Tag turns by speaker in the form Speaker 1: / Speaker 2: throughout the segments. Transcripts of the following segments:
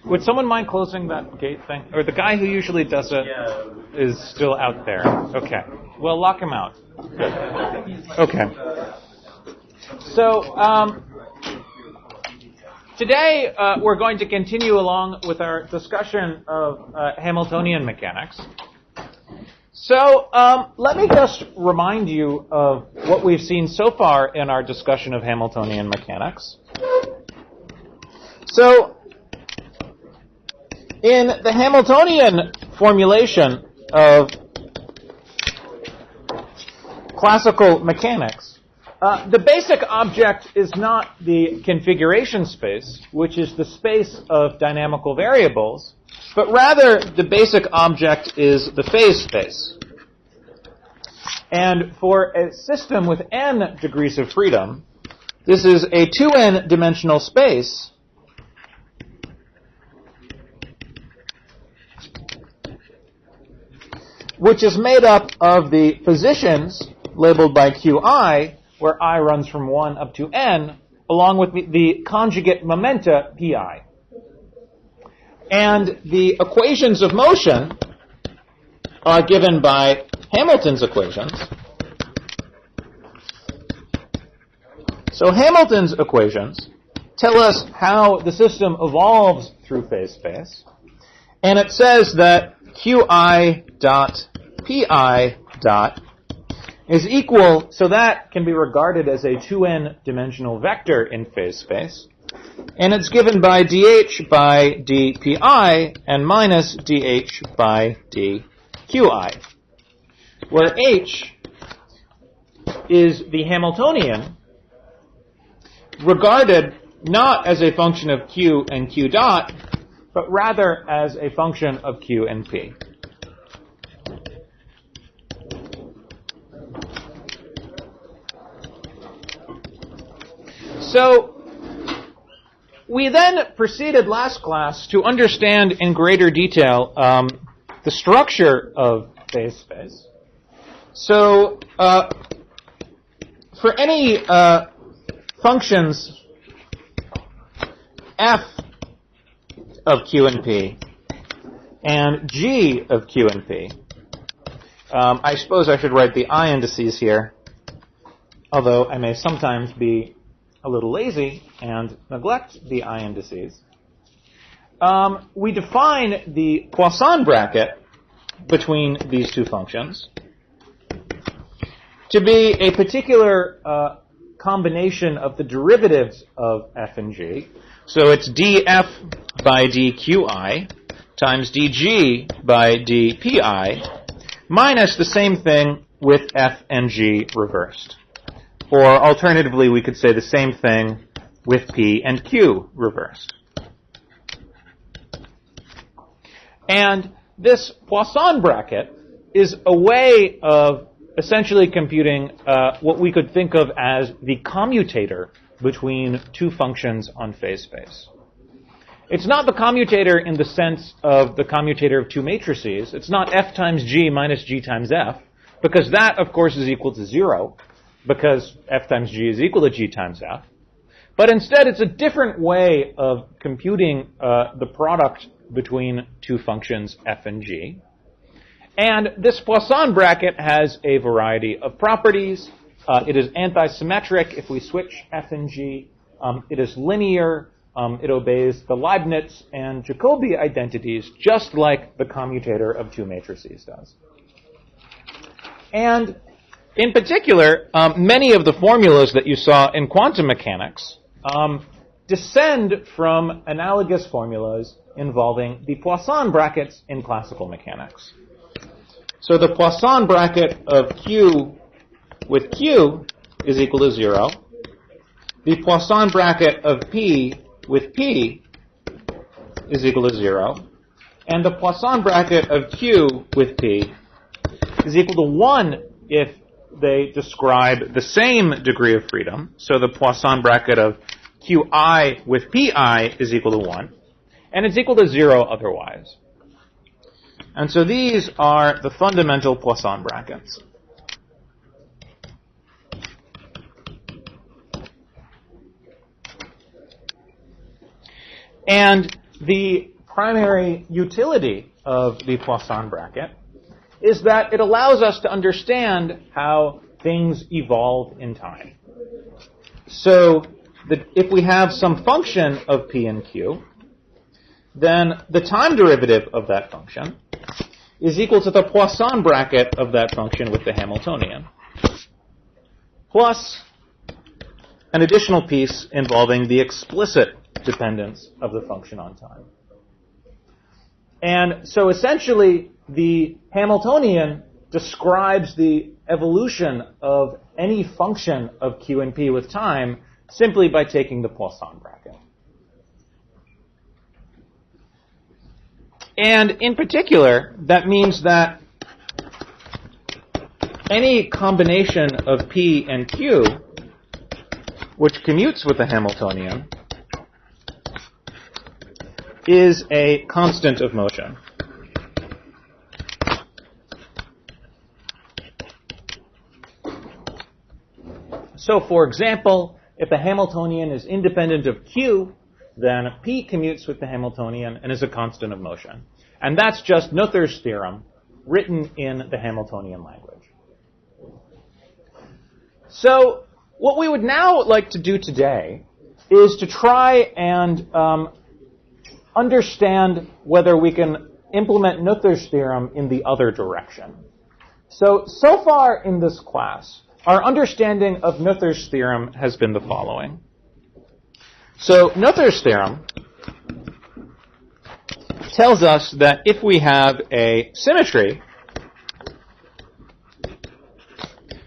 Speaker 1: Would someone mind closing that gate thing? Or the guy who usually does it is still out there. Okay. Well, lock him out. Okay. So, today we're going to continue along with our discussion of Hamiltonian mechanics. So, let me just remind you of what we've seen so far in our discussion of Hamiltonian mechanics. So, in the Hamiltonian formulation of classical mechanics, the basic object is not the configuration space, which is the space of dynamical variables, but rather the basic object is the phase space. And for a system with n degrees of freedom, this is a 2n dimensional space which is made up of the positions labeled by qi, where I runs from 1 up to n, along with the conjugate momenta pi. And the equations of motion are given by Hamilton's equations. So Hamilton's equations tell us how the system evolves through phase space, and it says that qi dot pi dot is equal, so that can be regarded as a 2n dimensional vector in phase space, and it's given by dh by dpi and minus dh by dqi, where h is the Hamiltonian regarded not as a function of q and q dot, but rather as a function of q and p. So, we then proceeded last class to understand in greater detail the structure of phase space. So, for any functions f of q and p and g of q and p, I suppose I should write the I indices here, although I may sometimes be a little lazy and neglect the I indices. We define the Poisson bracket between these two functions to be a particular combination of the derivatives of f and g. So it's df by dqi times dg by dpi minus the same thing with f and g reversed. Or alternatively, we could say the same thing with p and q reversed. And this Poisson bracket is a way of essentially computing what we could think of as the commutator between two functions on phase space. It's not the commutator in the sense of the commutator of two matrices. It's not f times g minus g times f, because that, of course, is equal to 0, because f times g is equal to g times f. But instead, it's a different way of computing the product between two functions f and g. And this Poisson bracket has a variety of properties. It is antisymmetric if we switch f and g. It is linear. It obeys the Leibniz and Jacobi identities, just like the commutator of two matrices does. And in particular, many of the formulas that you saw in quantum mechanics descend from analogous formulas involving the Poisson brackets in classical mechanics. So the Poisson bracket of q with q is equal to 0. The Poisson bracket of p with p is equal to 0. And the Poisson bracket of q with p is equal to 1 if they describe the same degree of freedom. So the Poisson bracket of qi with pi is equal to 1. And it's equal to 0 otherwise. And so these are the fundamental Poisson brackets. And the primary utility of the Poisson bracket is that it allows us to understand how things evolve in time. So if we have some function of p and q, then the time derivative of that function is equal to the Poisson bracket of that function with the Hamiltonian, plus an additional piece involving the explicit dependence of the function on time. And so essentially, the Hamiltonian describes the evolution of any function of q and p with time simply by taking the Poisson bracket. And in particular, that means that any combination of p and q which commutes with the Hamiltonian is a constant of motion. So, for example, if the Hamiltonian is independent of q, then p commutes with the Hamiltonian and is a constant of motion. And that's just Noether's theorem written in the Hamiltonian language. So, what we would now like to do today is to try and understand whether we can implement Noether's theorem in the other direction. So far in this class, our understanding of Noether's theorem has been the following. So Noether's theorem tells us that if we have a symmetry,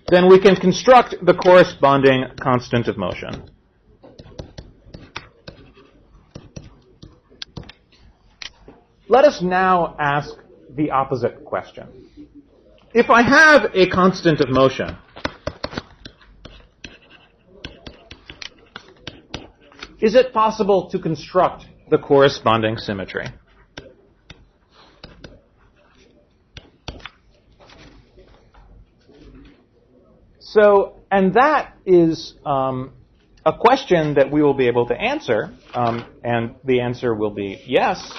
Speaker 1: then we can construct the corresponding constant of motion. Let us now ask the opposite question. If I have a constant of motion, is it possible to construct the corresponding symmetry? So, and that is a question that we will be able to answer, and the answer will be yes,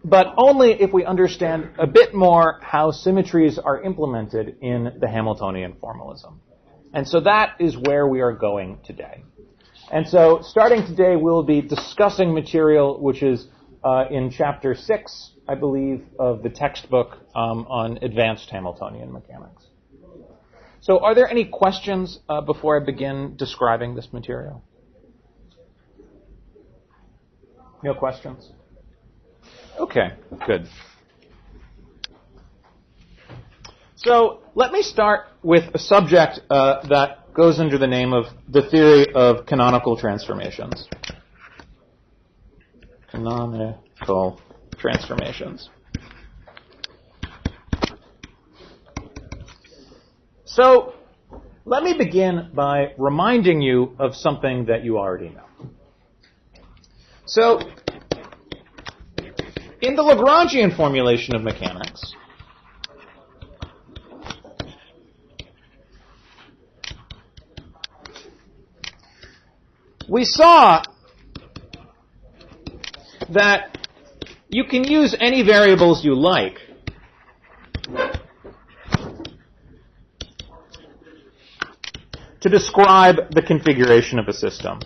Speaker 1: but only if we understand a bit more how symmetries are implemented in the Hamiltonian formalism. And so that is where we are going today. And so starting today, we'll be discussing material which is in Chapter 6, I believe, of the textbook on advanced Hamiltonian mechanics. So are there any questions before I begin describing this material? No questions? Okay, good. So let me start with a subject that goes under the name of the theory of canonical transformations. Canonical transformations. So let me begin by reminding you of something that you already know. So in the Lagrangian formulation of mechanics, we saw that you can use any variables you like to describe the configuration of a system.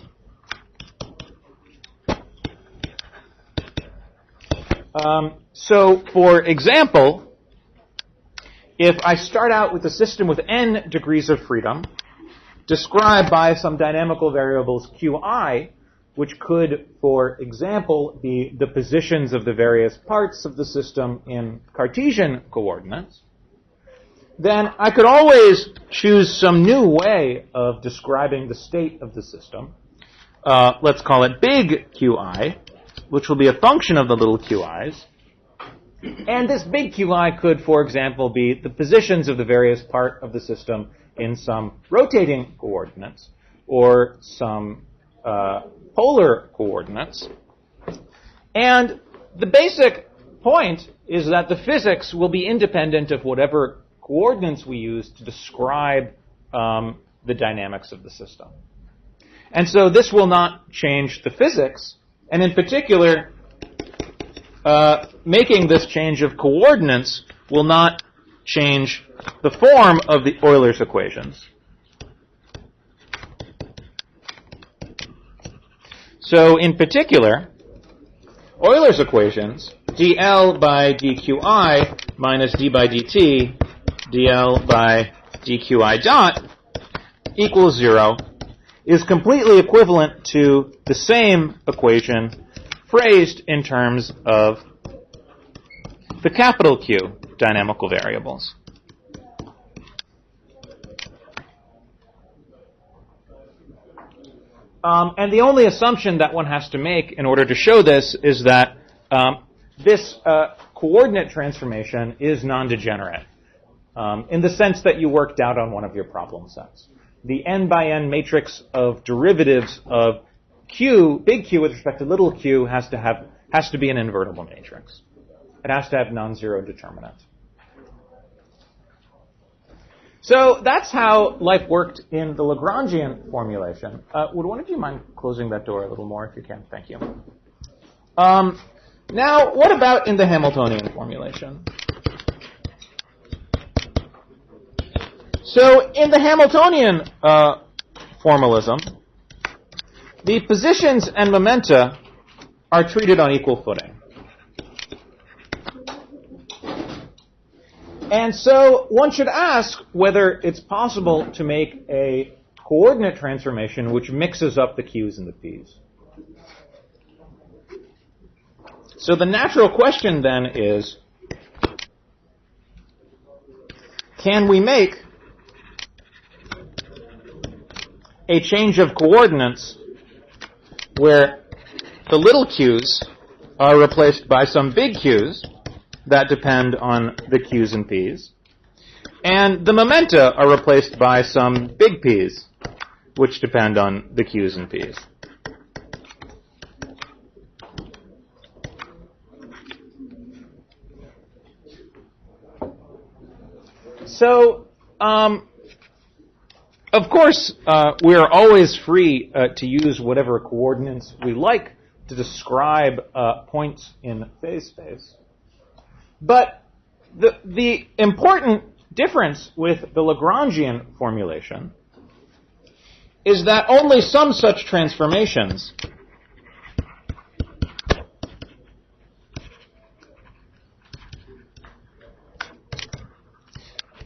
Speaker 1: So, for example, if I start out with a system with n degrees of freedom, described by some dynamical variables qi, which could, for example, be the positions of the various parts of the system in Cartesian coordinates, then I could always choose some new way of describing the state of the system. Let's call it big qi, which will be a function of the little qi's. And this big qi could, for example, be the positions of the various part of the system in some rotating coordinates or some polar coordinates. And the basic point is that the physics will be independent of whatever coordinates we use to describe the dynamics of the system. And so this will not change the physics, and in particular, making this change of coordinates will not change the form of the Euler's equations. So in particular, Euler's equations, dl by dqi minus d by dt, dl by dqi dot equals 0, is completely equivalent to the same equation phrased in terms of the capital Q dynamical variables. And the only assumption that one has to make in order to show this is that this coordinate transformation is non-degenerate in the sense that you worked out on one of your problem sets. The n by n matrix of derivatives of Q, big Q with respect to little q, has to be an invertible matrix. It has to have non-zero determinant. So that's how life worked in the Lagrangian formulation. Would one of you mind closing that door a little more if you can? Thank you. Now, what about in the Hamiltonian formulation? So in the Hamiltonian formalism, the positions and momenta are treated on equal footing. And so one should ask whether it's possible to make a coordinate transformation which mixes up the q's and the p's. So the natural question then is, can we make a change of coordinates where the little q's are replaced by some big q's that depend on the q's and p's, and the momenta are replaced by some big p's, which depend on the q's and p's. So, of course, we are always free to use whatever coordinates we like to describe points in phase space. But the important difference with the Lagrangian formulation is that only some such transformations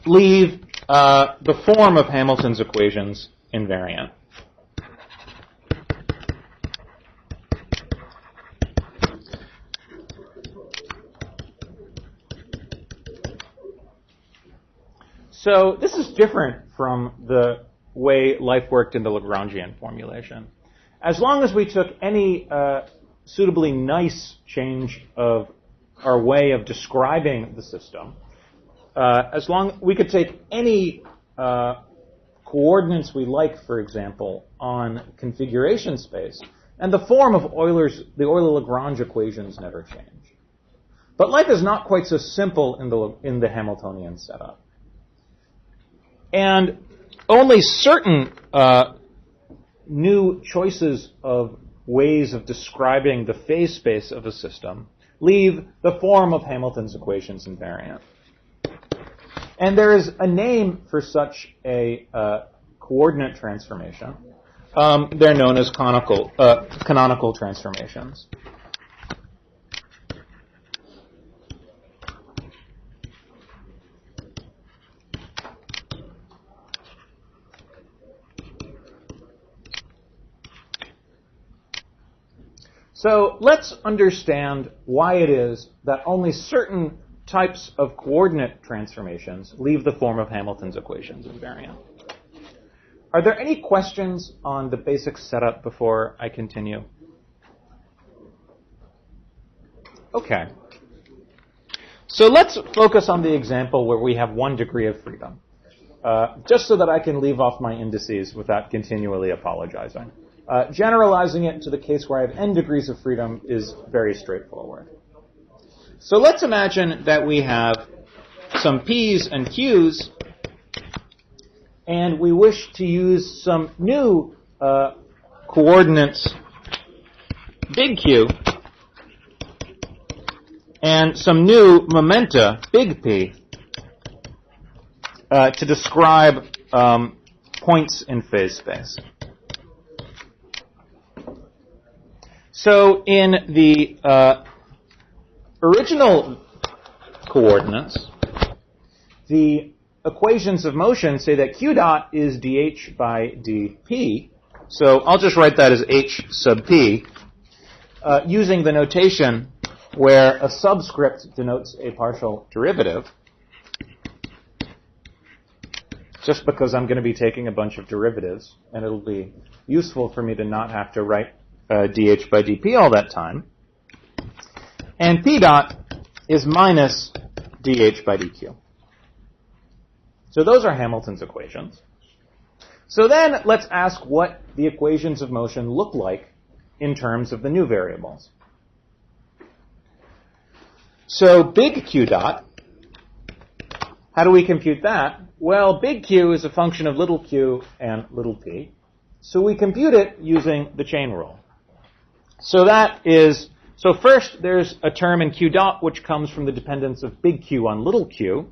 Speaker 1: leave the form of Hamilton's equations invariant. So this is different from the way life worked in the Lagrangian formulation. As long as we took any suitably nice change of our way of describing the system, we could take any coordinates we like, for example, on configuration space, and the form of the Euler-Lagrange equations never change. But life is not quite so simple in the Hamiltonian setup. And only certain new choices of ways of describing the phase space of a system leave the form of Hamilton's equations invariant. And there is a name for such a coordinate transformation. They're known as canonical transformations. So let's understand why it is that only certain types of coordinate transformations leave the form of Hamilton's equations invariant. Are there any questions on the basic setup before I continue? Okay. So let's focus on the example where we have 1 degree of freedom, just so that I can leave off my indices without continually apologizing. Generalizing it to the case where I have n degrees of freedom is very straightforward. So let's imagine that we have some p's and q's, and we wish to use some new coordinates, big Q, and some new momenta, big P, to describe points in phase space. So in the original coordinates, the equations of motion say that q dot is dh by dp. So I'll just write that as h sub p, using the notation where a subscript denotes a partial derivative, just because I'm going to be taking a bunch of derivatives, and it'll be useful for me to not have to write dh by dp all that time. And p dot is minus dh by dq. So those are Hamilton's equations. So then let's ask what the equations of motion look like in terms of the new variables. So big Q dot, how do we compute that? Well, big Q is a function of little q and little p. So we compute it using the chain rule. So first there's a term in Q dot which comes from the dependence of big Q on little q,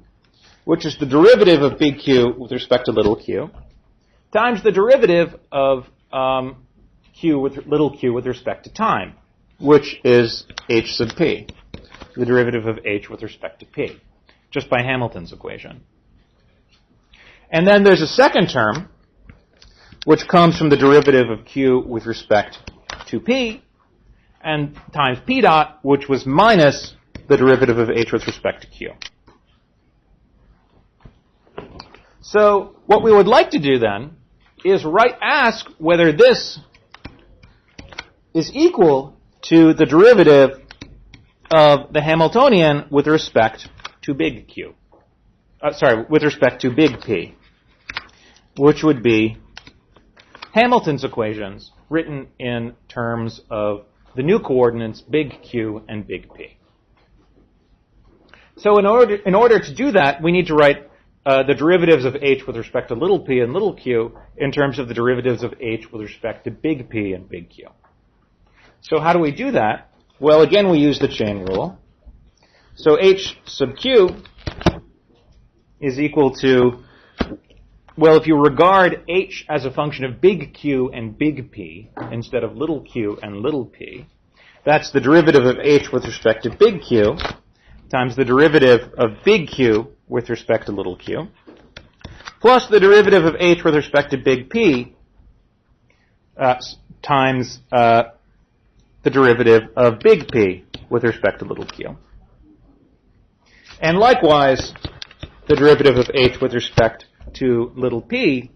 Speaker 1: which is the derivative of big Q with respect to little q, times the derivative of q with little q with respect to time, which is h sub p, the derivative of h with respect to p, just by Hamilton's equation. And then there's a second term, which comes from the derivative of q with respect to p, and times p dot, which was minus the derivative of h with respect to q. So what we would like to do then is ask whether this is equal to the derivative of the Hamiltonian with respect to big Q. With respect to big P, which would be Hamilton's equations written in terms of the new coordinates big Q and big P. So in order to do that, we need to write the derivatives of h with respect to little p and little q in terms of the derivatives of h with respect to big P and big Q. So how do we do that? Well, again, we use the chain rule. So h sub q is equal to, well, if you regard h as a function of big Q and big P instead of little q and little p, that's the derivative of h with respect to big Q times the derivative of big Q with respect to little q, plus the derivative of h with respect to big P times the derivative of big P with respect to little q. And likewise, the derivative of h with respect to little p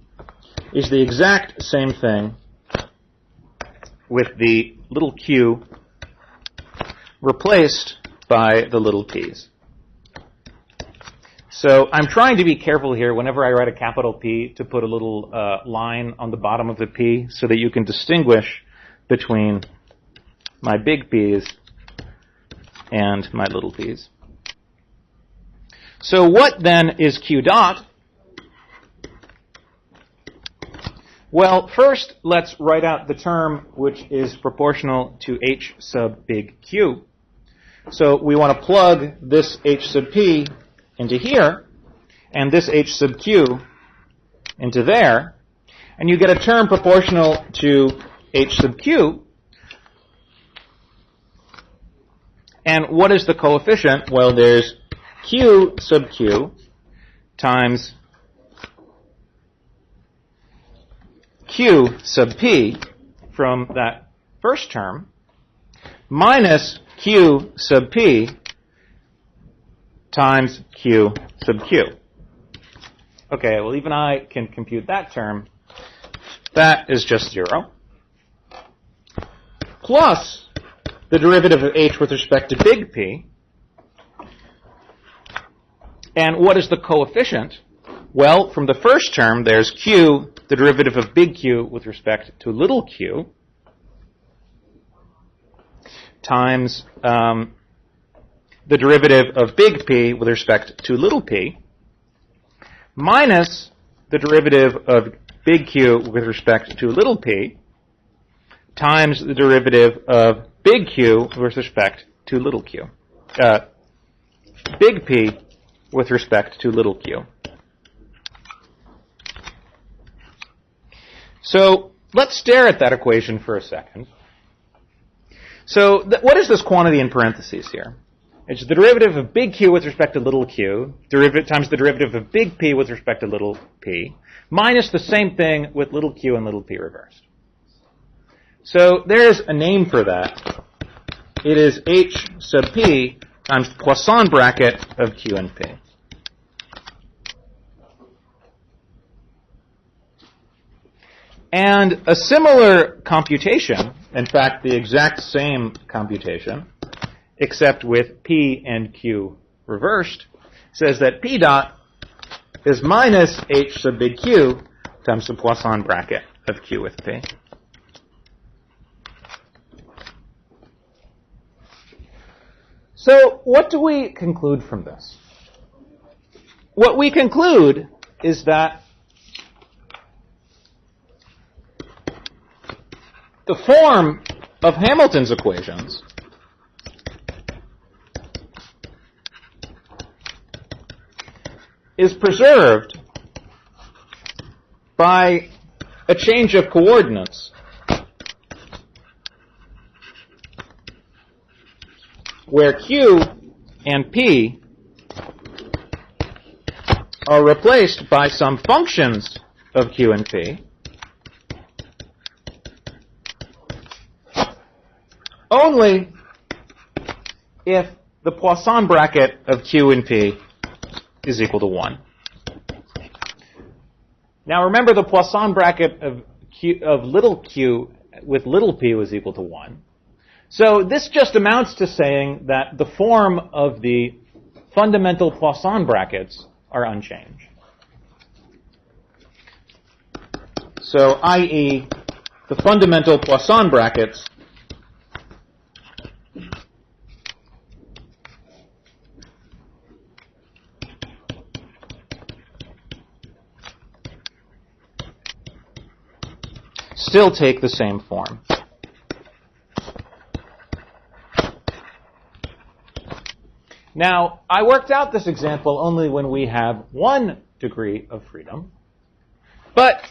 Speaker 1: is the exact same thing with the little q replaced by the little p's. So I'm trying to be careful here whenever I write a capital P to put a little line on the bottom of the P so that you can distinguish between my big P's and my little p's. So what then is Q dot? Well, first let's write out the term which is proportional to h sub big Q. So we want to plug this h sub p into here, and this h sub q into there, and you get a term proportional to h sub q. And what is the coefficient? Well, there's q sub q times q sub p from that first term minus q sub p times q sub q. Okay, well, even I can compute that term. That is just 0. Plus the derivative of h with respect to big P. And what is the coefficient? Well, from the first term, there's q, the derivative of big Q with respect to little q, times the derivative of big P with respect to little p, minus the derivative of big Q with respect to little p, times the derivative of big Q with respect to little q, big P with respect to little q. So let's stare at that equation for a second. So what is this quantity in parentheses here? It's the derivative of big Q with respect to little q, times the derivative of big P with respect to little p, minus the same thing with little q and little p reversed. So there's a name for that. It is h sub p times the Poisson bracket of q and p. And a similar computation, in fact, the exact same computation, except with p and q reversed, says that p dot is minus h sub big Q times the Poisson bracket of q with p. So what do we conclude from this? What we conclude is that the form of Hamilton's equations is preserved by a change of coordinates where q and p are replaced by some functions of q and p only if the Poisson bracket of q and p is equal to 1. Now remember, the Poisson bracket of little q with little p was equal to 1. So this just amounts to saying that the form of the fundamental Poisson brackets are unchanged. So, i.e., the fundamental Poisson brackets still take the same form. Now, I worked out this example only when we have 1 degree of freedom, but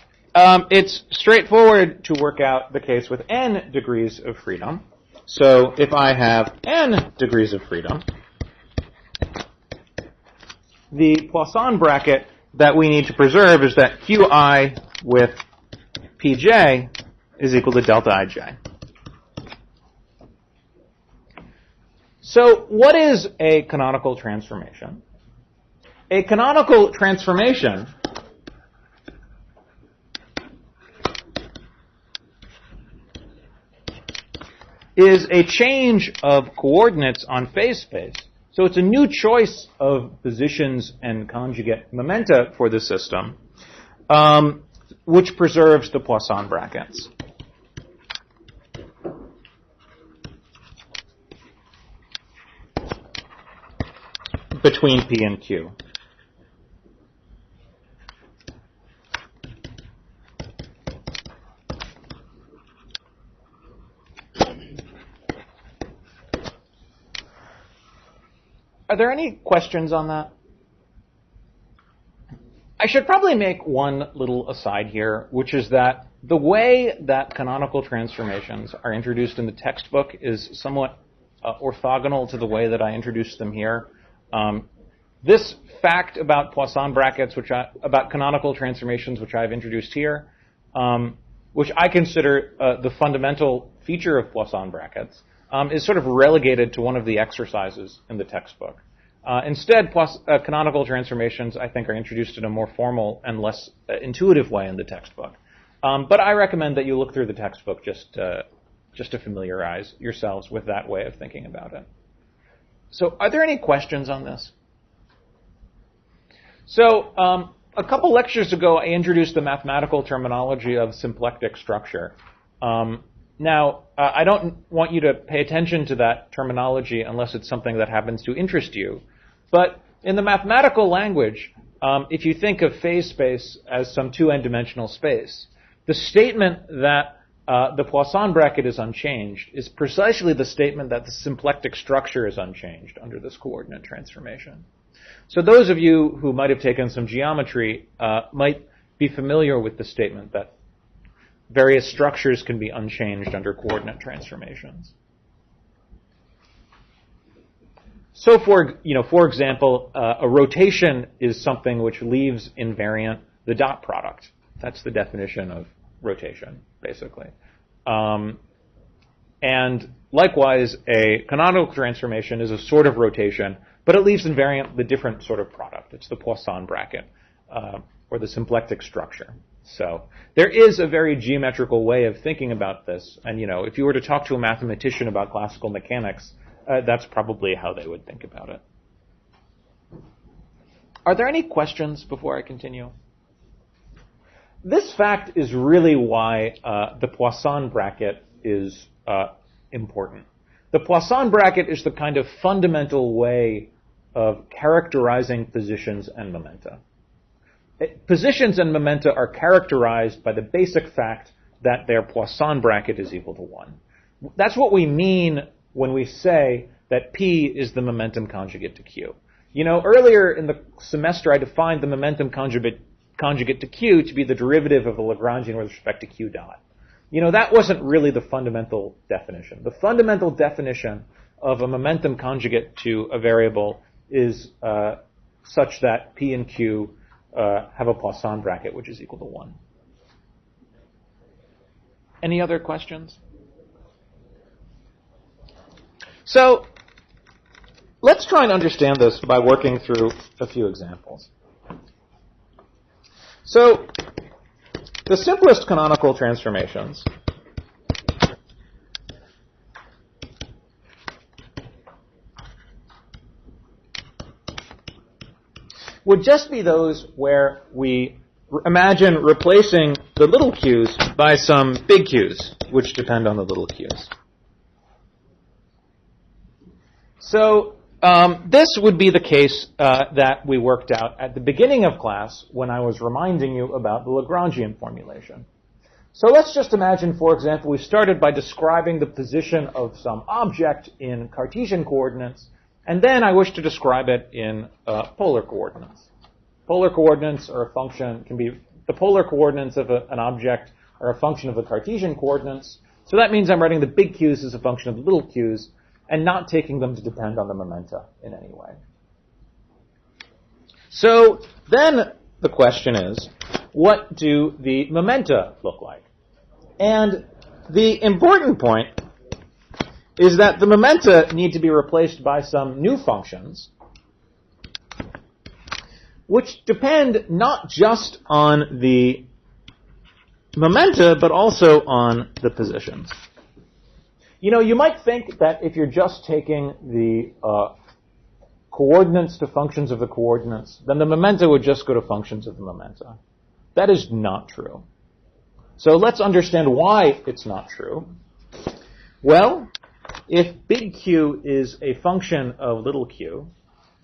Speaker 1: it's straightforward to work out the case with n degrees of freedom. So if I have n degrees of freedom, the Poisson bracket that we need to preserve is that qi with pj is equal to delta ij. So what is a canonical transformation? A canonical transformation is a change of coordinates on phase space. So it's a new choice of positions and conjugate momenta for the system, which preserves the Poisson brackets. Between P and Q. Are there any questions on that? I should probably make one little aside here, which is that the way that canonical transformations are introduced in the textbook is somewhat orthogonal to the way that I introduced them here. This fact about Poisson brackets, about canonical transformations, which I've introduced here, which I consider the fundamental feature of Poisson brackets, is sort of relegated to one of the exercises in the textbook. Instead, canonical transformations, I think, are introduced in a more formal and less intuitive way in the textbook. But I recommend that you look through the textbook just to familiarize yourselves with that way of thinking about it. So are there any questions on this? So a couple lectures ago, I introduced the mathematical terminology of symplectic structure. Now, I don't want you to pay attention to that terminology unless it's something that happens to interest you. But in the mathematical language, if you think of phase space as some 2n-dimensional space, the statement that the Poisson bracket is unchanged is precisely the statement that the symplectic structure is unchanged under this coordinate transformation. So those of you who might have taken some geometry might be familiar with the statement that various structures can be unchanged under coordinate transformations. So for example, a rotation is something which leaves invariant the dot product. That's the definition of rotation, basically. And likewise, a canonical transformation is a sort of rotation, but it leaves invariant the different sort of product. It's the Poisson bracket, or the symplectic structure. So there is a very geometrical way of thinking about this. And, if you were to talk to a mathematician about classical mechanics, that's probably how they would think about it. Are there any questions before I continue? This fact is really why the Poisson bracket is important. The Poisson bracket is the kind of fundamental way of characterizing positions and momenta. Positions and momenta are characterized by the basic fact that their Poisson bracket is equal to 1. That's what we mean when we say that P is the momentum conjugate to Q. Earlier in the semester I defined the momentum conjugate to Q to be the derivative of a Lagrangian with respect to Q dot. That wasn't really the fundamental definition. The fundamental definition of a momentum conjugate to a variable is such that P and Q have a Poisson bracket which is equal to 1. Any other questions? So let's try and understand this by working through a few examples. So the simplest canonical transformations would just be those where we imagine replacing the little q's by some big q's, which depend on the little q's. So this would be the case that we worked out at the beginning of class when I was reminding you about the Lagrangian formulation. So let's just imagine, for example, we started by describing the position of some object in Cartesian coordinates, and then I wish to describe it in polar coordinates. Polar coordinates are a function, the polar coordinates of an object are a function of the Cartesian coordinates. So that means I'm writing the big q's as a function of the little q's, and not taking them to depend on the momenta in any way. So then the question is, what do the momenta look like? And the important point is that the momenta need to be replaced by some new functions which depend not just on the momenta, but also on the positions. You might think that if you're just taking the coordinates to functions of the coordinates, then the momenta would just go to functions of the momenta. That is not true. So let's understand why it's not true. Well, if big Q is a function of little q,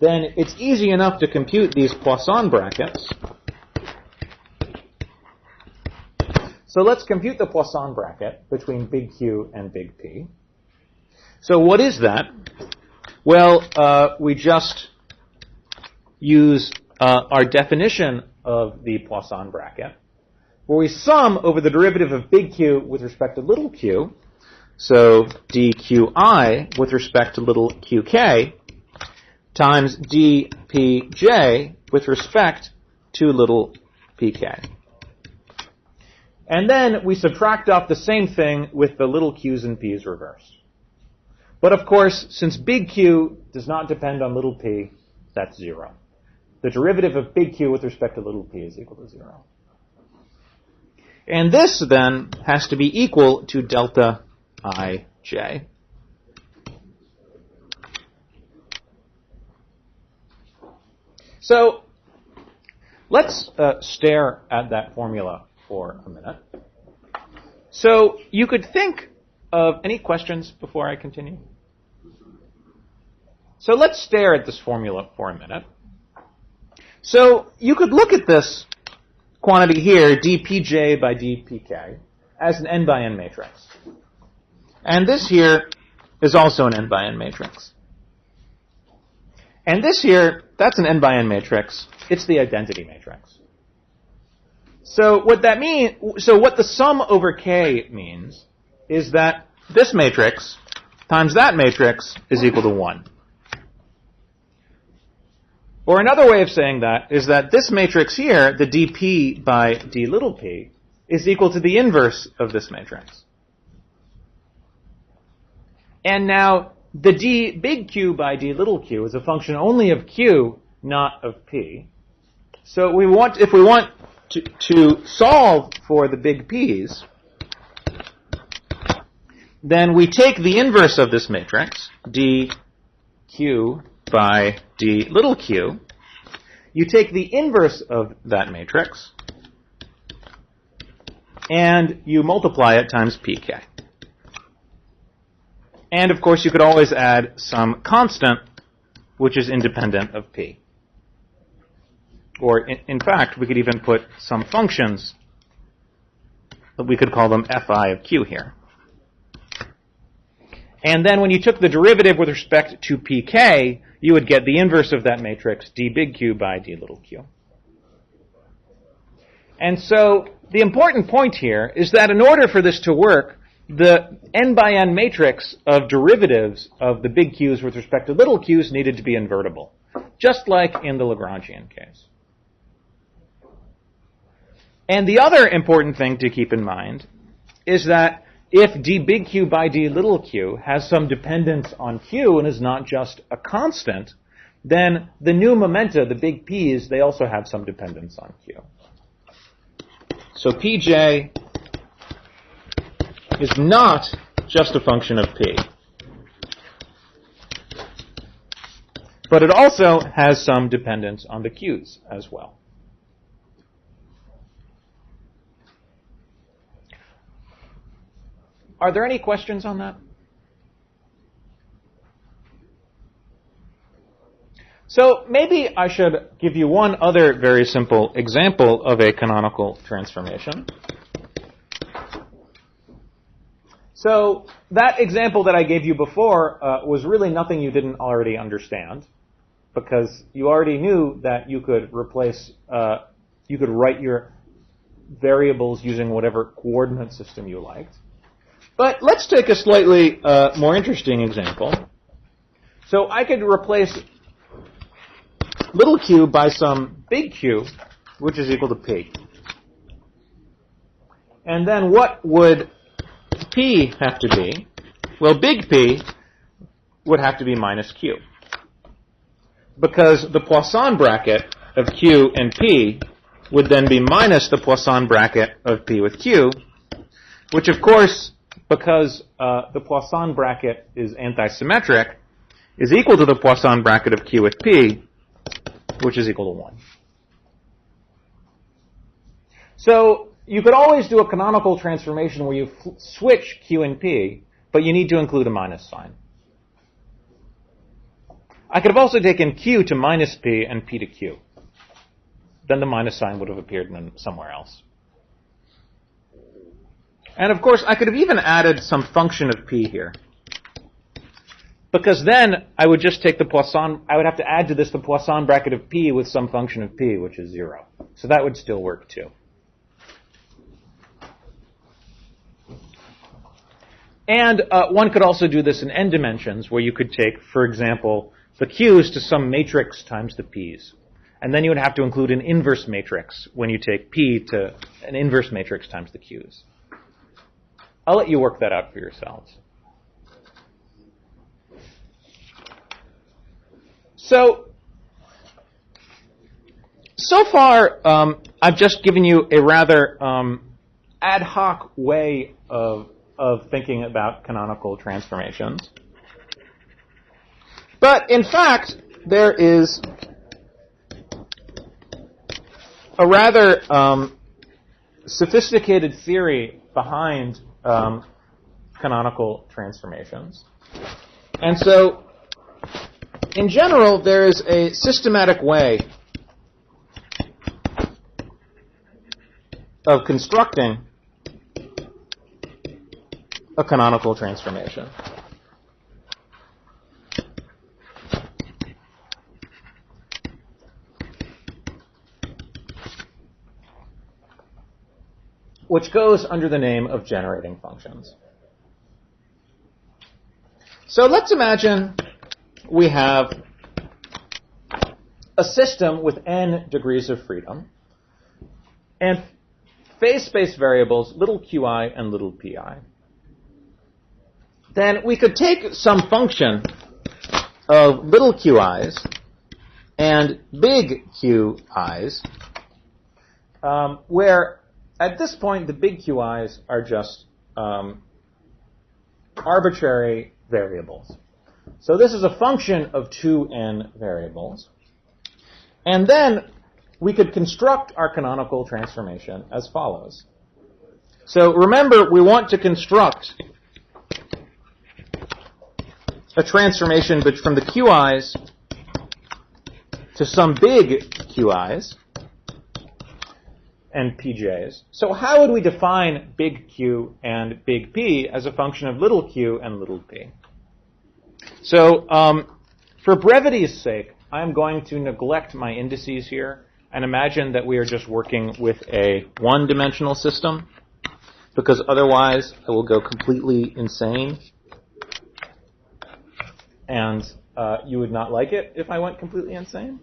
Speaker 1: then it's easy enough to compute these Poisson brackets. So let's compute the Poisson bracket between big Q and big P. So what is that? Well, we just use our definition of the Poisson bracket, where we sum over the derivative of big Q with respect to little q, so dqi with respect to little qk, times dpj with respect to little pk. And then we subtract off the same thing with the little q's and p's reversed. But of course, since big Q does not depend on little p, that's 0. The derivative of big Q with respect to little p is equal to 0. And this then has to be equal to delta ij. So let's stare at that formula for a minute. So you could think of any questions before I continue? So let's stare at this formula for a minute. So you could look at this quantity here, dpj by dpk, as an n by n matrix. And this here is also an n by n matrix. And this here, that's an n by n matrix. It's the identity matrix. So what that means, so what the sum over K means is that this matrix times that matrix is equal to 1. Or another way of saying that is that this matrix here, the dp by d little p, is equal to the inverse of this matrix. And now the d big Q by d little q is a function only of q, not of p. So if we want to solve for the big P's, then we take the inverse of this matrix, dq by d little q. You take the inverse of that matrix, and you multiply it times pk. And of course, you could always add some constant which is independent of p. Or in fact, we could even put some functions, but we could call them fi of q here. And then when you took the derivative with respect to pk, you would get the inverse of that matrix, d big Q by d little q. And so the important point here is that in order for this to work, the n by n matrix of derivatives of the big Q's with respect to little q's needed to be invertible, just like in the Lagrangian case. And the other important thing to keep in mind is that if d big Q by d little q has some dependence on q and is not just a constant, then the new momenta, the big P's, they also have some dependence on q. So pj is not just a function of p, but it also has some dependence on the q's as well. Are there any questions on that? So maybe I should give you one other very simple example of a canonical transformation. So that example that I gave you before was really nothing you didn't already understand, because you already knew that you could replace, you could write your variables using whatever coordinate system you liked. But let's take a slightly more interesting example. So I could replace little q by some big Q, which is equal to p. And then what would p have to be? Well, big P would have to be minus q, because the Poisson bracket of q and p would then be minus the Poisson bracket of p with q, which of course, because the Poisson bracket is antisymmetric, is equal to the Poisson bracket of q with p, which is equal to 1. So you could always do a canonical transformation where you switch q and p, but you need to include a minus sign. I could have also taken q to minus p and p to q. Then the minus sign would have appeared somewhere else. And of course, I could have even added some function of p here, because then I would just take the Poisson, I would have to add to this the Poisson bracket of p with some function of p, which is 0. So that would still work too. And one could also do this in n dimensions, where you could take, for example, the q's to some matrix times the p's. And then you would have to include an inverse matrix when you take p to an inverse matrix times the q's. I'll let you work that out for yourselves. So far, I've just given you a rather ad hoc way of thinking about canonical transformations. But in fact, there is a rather sophisticated theory behind canonical transformations. And so, in general, there is a systematic way of constructing a canonical transformation. Which goes under the name of generating functions. So let's imagine we have a system with n degrees of freedom and phase space variables little qi and little pi. Then we could take some function of little qi's and big qi's, where at this point the big qi's are just arbitrary variables. So this is a function of 2n variables. And then we could construct our canonical transformation as follows. So remember, we want to construct a transformation from the qi's to some big qi's and pj's. So how would we define big Q and big P as a function of little q and little p? So for brevity's sake, I'm going to neglect my indices here and imagine that we are just working with a one-dimensional system, because otherwise I will go completely insane, and you would not like it if I went completely insane.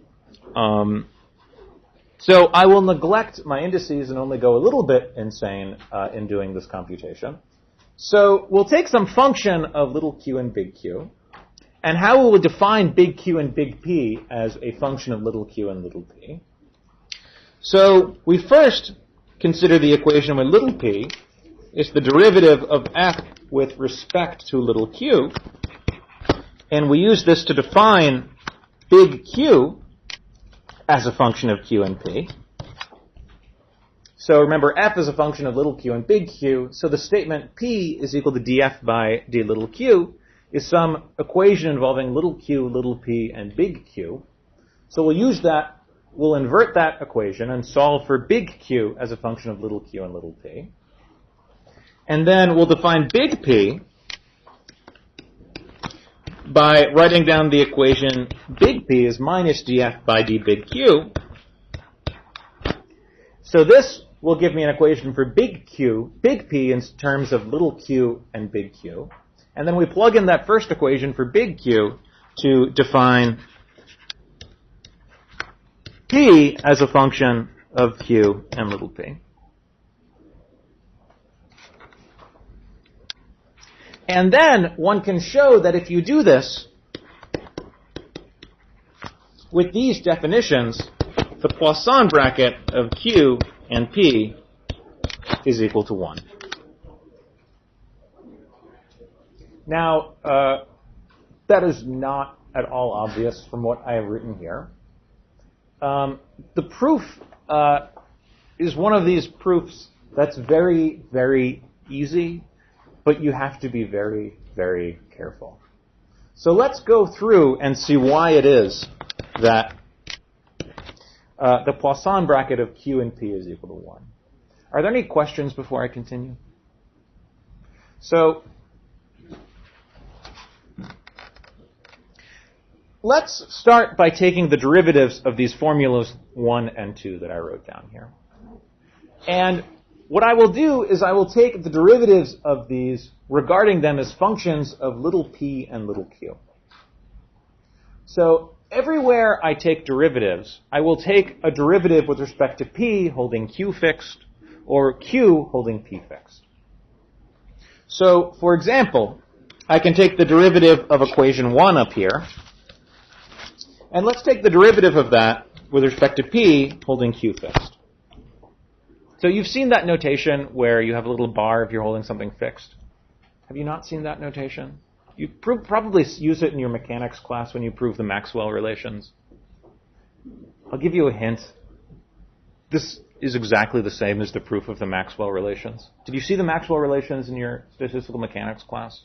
Speaker 1: So I will neglect my indices and only go a little bit insane in doing this computation. So we'll take some function of little q and big Q, and how we would define big Q and big P as a function of little q and little p. So we first consider the equation where little p is the derivative of f with respect to little q, and we use this to define big Q as a function of q and p. So remember, f is a function of little q and big Q, so the statement p is equal to df by d little q is some equation involving little q, little p, and big Q. So we'll use that, we'll invert that equation and solve for big Q as a function of little q and little p. And then we'll define big P by writing down the equation big P is minus df by d big Q. So this will give me an equation for big P in terms of little q and big Q. And then we plug in that first equation for big Q to define P as a function of Q and little p. And then one can show that if you do this with these definitions, the Poisson bracket of Q and P is equal to 1. Now, that is not at all obvious from what I have written here. The proof is one of these proofs that's very, very easy, but you have to be very, very careful. So let's go through and see why it is that the Poisson bracket of Q and P is equal to 1. Are there any questions before I continue? So let's start by taking the derivatives of these formulas 1 and 2 that I wrote down here. And what I will do is I will take the derivatives of these regarding them as functions of little p and little q. So everywhere I take derivatives, I will take a derivative with respect to p holding q fixed or q holding p fixed. So, for example, I can take the derivative of equation 1 up here, and let's take the derivative of that with respect to p holding q fixed. So you've seen that notation where you have a little bar if you're holding something fixed. Have you not seen that notation? You probably use it in your mechanics class when you prove the Maxwell relations. I'll give you a hint. This is exactly the same as the proof of the Maxwell relations. Did you see the Maxwell relations in your statistical mechanics class?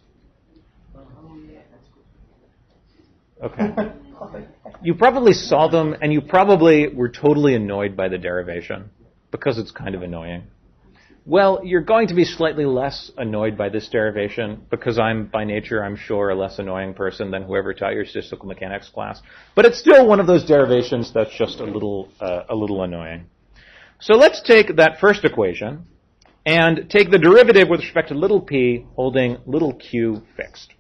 Speaker 1: Okay. You probably saw them, and you probably were totally annoyed by the derivation, because it's kind of annoying. Well, you're going to be slightly less annoyed by this derivation because I'm, by nature, I'm sure, a less annoying person than whoever taught your statistical mechanics class. But it's still one of those derivations that's just a little annoying. So let's take that first equation and take the derivative with respect to little p holding little q fixed.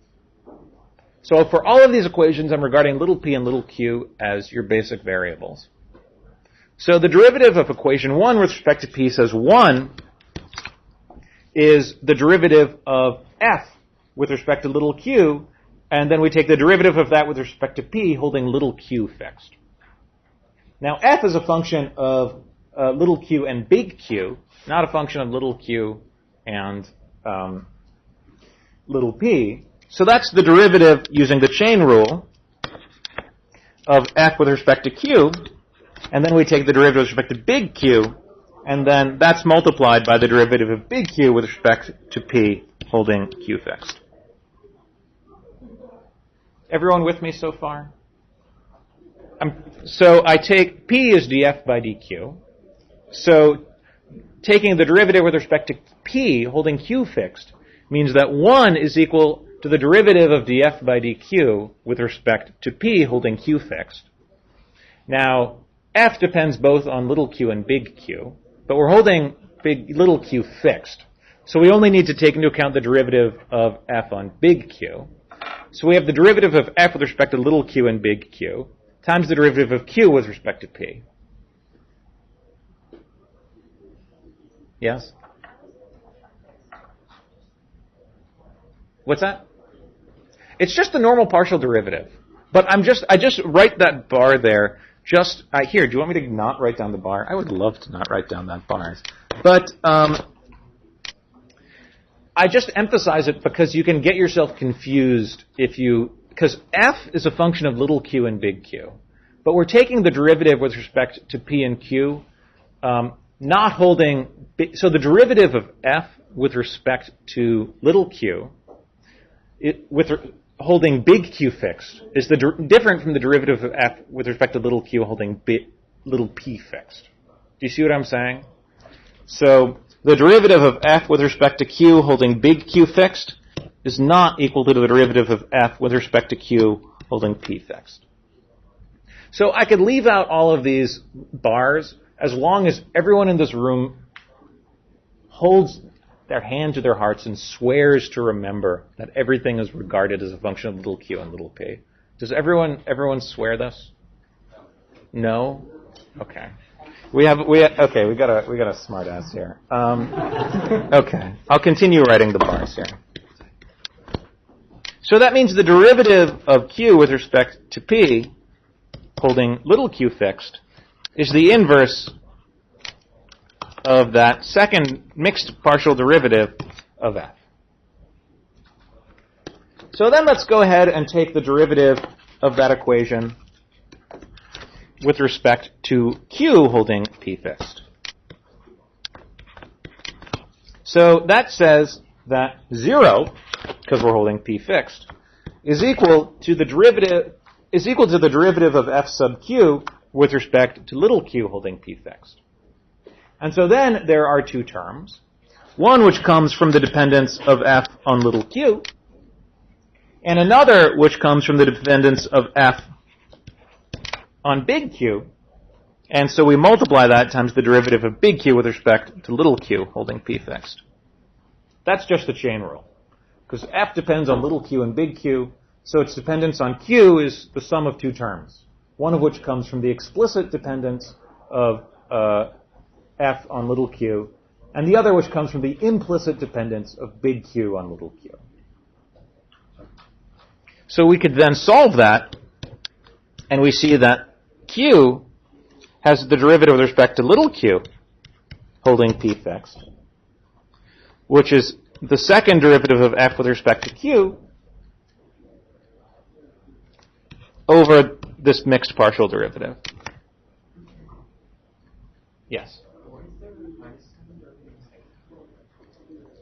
Speaker 1: So for all of these equations, I'm regarding little p and little q as your basic variables. So the derivative of equation 1 with respect to p says 1 is the derivative of f with respect to little q, and then we take the derivative of that with respect to p holding little q fixed. Now f is a function of little q and big Q, not a function of little q and little p. So that's the derivative using the chain rule of f with respect to q, and then we take the derivative with respect to big Q, and then that's multiplied by the derivative of big Q with respect to p holding q fixed. Everyone with me so far? So I take p is df by dq. So taking the derivative with respect to p holding q fixed means that 1 is equal to the derivative of df by dq with respect to p holding q fixed. Now, f depends both on little q and big Q, but we're holding little q fixed. So we only need to take into account the derivative of f on big Q. So we have the derivative of f with respect to little q and big Q times the derivative of q with respect to p. Yes? What's that? It's just the normal partial derivative. But I just write that bar there. Here, do you want me to not write down the bar? I would love to not write down that bar. But I just emphasize it because you can get yourself confused because f is a function of little q and big Q. But we're taking the derivative with respect to p and q, not holding, so the derivative of f with respect to little q, holding big Q fixed, is different from the derivative of f with respect to little q holding little p fixed. Do you see what I'm saying? So the derivative of f with respect to q holding big Q fixed is not equal to the derivative of f with respect to q holding p fixed. So I could leave out all of these bars as long as everyone in this room holds their hand to their hearts and swears to remember that everything is regarded as a function of little q and little p. Does everyone swear this? No? Okay. We got a smart ass here. Okay. I'll continue writing the bars here. So that means the derivative of q with respect to p holding little q fixed is the inverse of that second mixed partial derivative of f. So then let's go ahead and take the derivative of that equation with respect to q holding p fixed. So that says that 0, because we're holding p fixed, is equal to the derivative of f sub q with respect to little q holding p fixed. And so then there are two terms. One which comes from the dependence of f on little q, and another which comes from the dependence of f on big Q. And so we multiply that times the derivative of big Q with respect to little q holding p fixed. That's just the chain rule. Because f depends on little q and big Q, so its dependence on q is the sum of two terms, one of which comes from the explicit dependence of f on little q, and the other which comes from the implicit dependence of big Q on little q. So we could then solve that, and we see that q has the derivative with respect to little q holding p fixed, which is the second derivative of f with respect to q over this mixed partial derivative. Yes?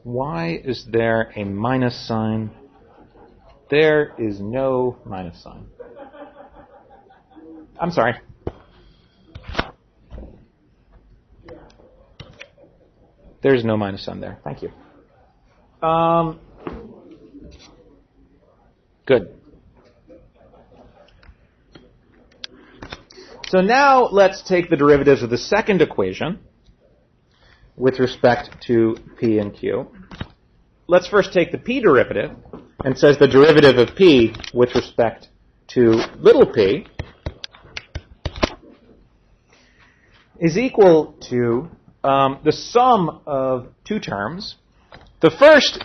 Speaker 1: Why is there a minus sign? There is no minus sign. I'm sorry. There's no minus sign there. Thank you. Good. So now let's take the derivatives of the second equation with respect to P and Q. Let's first take the P derivative, and it says the derivative of P with respect to little p is equal to the sum of two terms. The first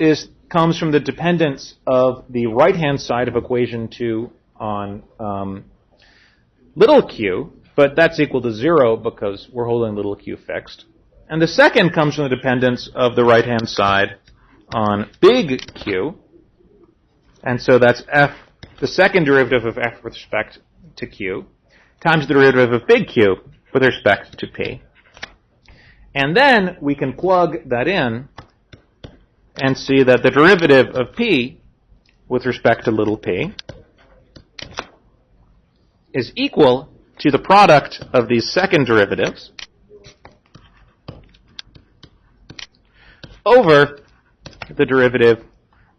Speaker 1: comes from the dependence of the right-hand side of equation 2 on little q, but that's equal to 0 because we're holding little q fixed. And the second comes from the dependence of the right-hand side on big Q. And so that's f, the second derivative of f with respect to q, times the derivative of big Q with respect to p. And then we can plug that in and see that the derivative of p with respect to little p is equal to the product of these second derivatives over the derivative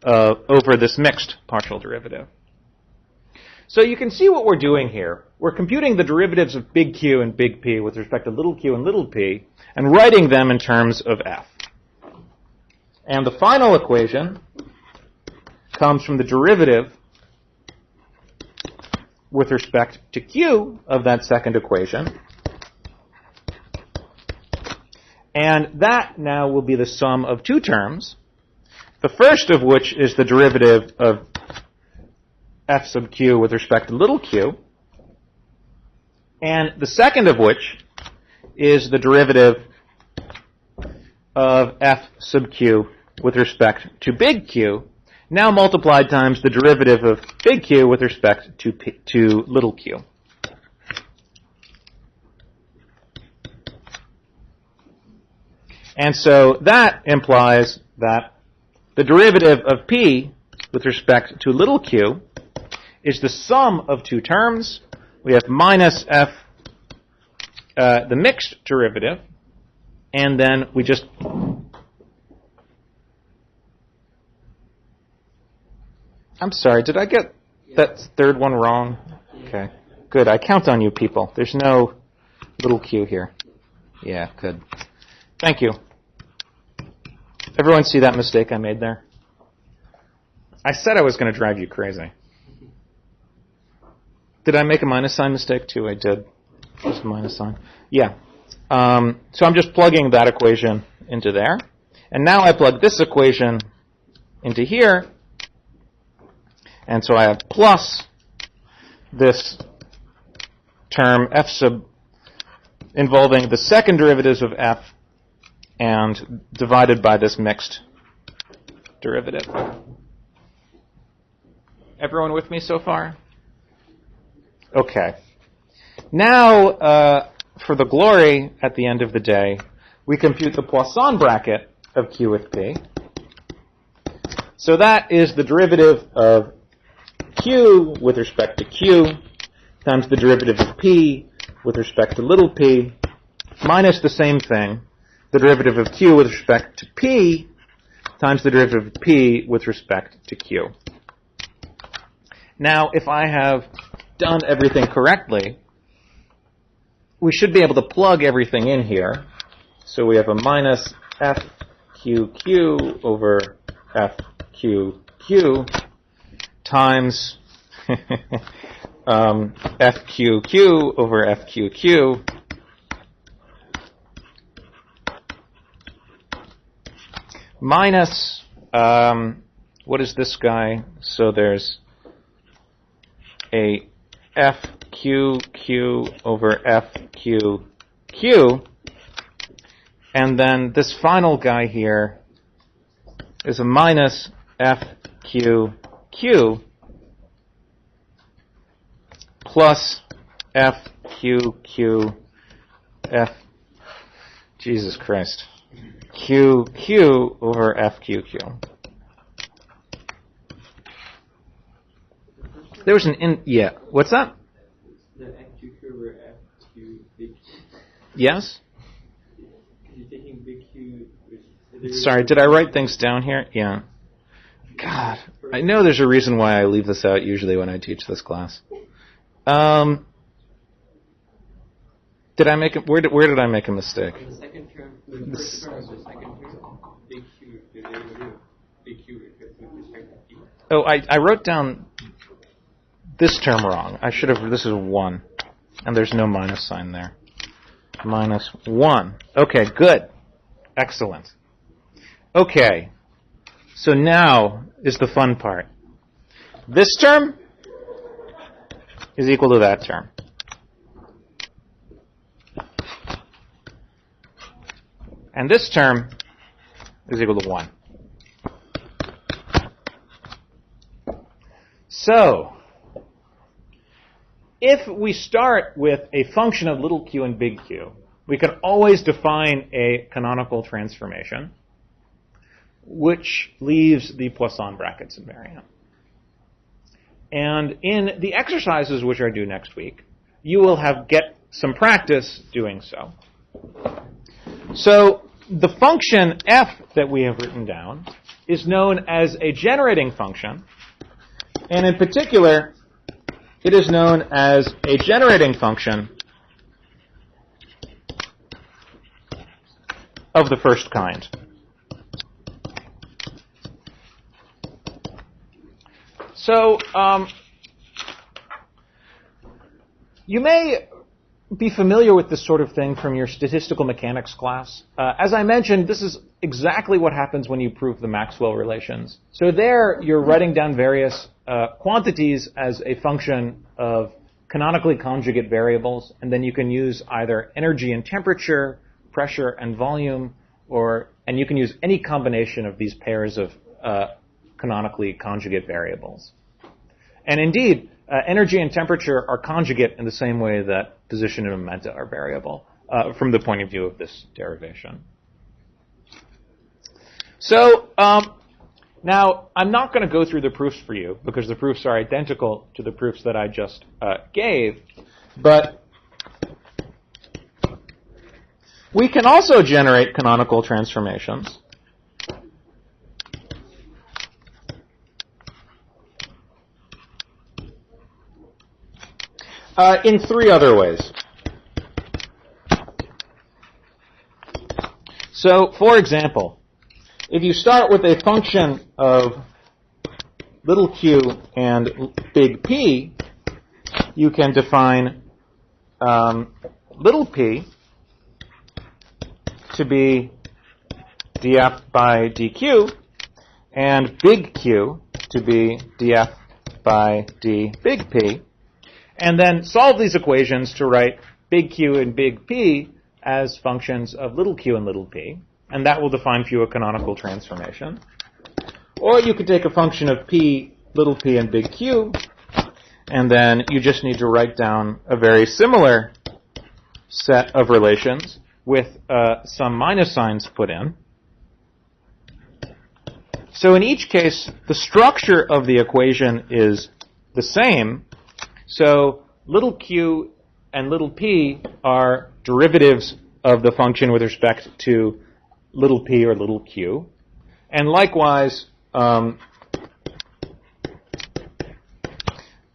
Speaker 1: over this mixed partial derivative. So you can see what we're doing here. We're computing the derivatives of big Q and big P with respect to little q and little p and writing them in terms of f. And the final equation comes from the derivative with respect to q of that second equation. And that now will be the sum of two terms, the first of which is the derivative of f sub q with respect to little q, and the second of which is the derivative of f sub q with respect to big Q, now multiplied times the derivative of big Q with respect to little q. And so that implies that the derivative of p with respect to little q is the sum of two terms. We have minus f, the mixed derivative, and then we just... I'm sorry, did I get that third one wrong? Okay, good. I count on you people. There's no little q here. Yeah, good. Thank you. Everyone see that mistake I made there? I said I was going to drive you crazy. Did I make a minus sign mistake too? I did. Just a minus sign. Yeah. So I'm just plugging that equation into there. And now I plug this equation into here. And so I have plus this term f sub involving the second derivatives of f and divided by this mixed derivative. Everyone with me so far? Okay. Now, for the glory at the end of the day, we compute the Poisson bracket of q with p. So that is the derivative of q with respect to q times the derivative of p with respect to little p minus the same thing, the derivative of q with respect to p times the derivative of p with respect to q. Now, if I have done everything correctly, we should be able to plug everything in here. So we have a minus fqq over fqq times fqq over fqq minus, what is this guy? So there's a fqq over fqq, and then this final guy here is a minus fqq plus fqq Jesus Christ, qq over fqq. There was yeah. What's that?
Speaker 2: The fqq over fq big Q.
Speaker 1: Yes?
Speaker 2: You're taking big Q with
Speaker 1: Sorry, did I write things down here? Yeah. God, I know there's a reason why I leave this out usually when I teach this class. Did I make where did I make a mistake?
Speaker 2: The second term, the first term of the second term, big Q, the derivative, big Q with respect to P.
Speaker 1: Oh, I wrote down this term wrong. I should have. This is 1, and there's no minus sign there. -1. Okay, good. Excellent. Okay. So now is the fun part. This term is equal to that term. And this term is equal to 1. So, if we start with a function of little q and big Q, we can always define a canonical transformation, which leaves the Poisson brackets invariant. And in the exercises which are due next week, you will get some practice doing so. So the function f that we have written down is known as a generating function, and in particular, it is known as a generating function of the first kind. So you may be familiar with this sort of thing from your statistical mechanics class. As I mentioned, this is exactly what happens when you prove the Maxwell relations. So there, you're writing down various quantities as a function of canonically conjugate variables, and then you can use either energy and temperature, pressure and volume, and you can use any combination of these pairs of canonically conjugate variables. And indeed, energy and temperature are conjugate in the same way that position and momenta are variable from the point of view of this derivation. So now I'm not going to go through the proofs for you because the proofs are identical to the proofs that I just gave, but we can also generate canonical transformations in 3 other ways. So, for example, if you start with a function of little q and big P, you can define little p to be df by dq and big Q to be df by d big P, and then solve these equations to write big Q and big P as functions of little q and little p, and that will define for you a canonical transformation. Or you could take a function of p, little p, and big Q, and then you just need to write down a very similar set of relations with some minus signs put in. So in each case, the structure of the equation is the same. So little q and little p are derivatives of the function with respect to little p or little q. And likewise,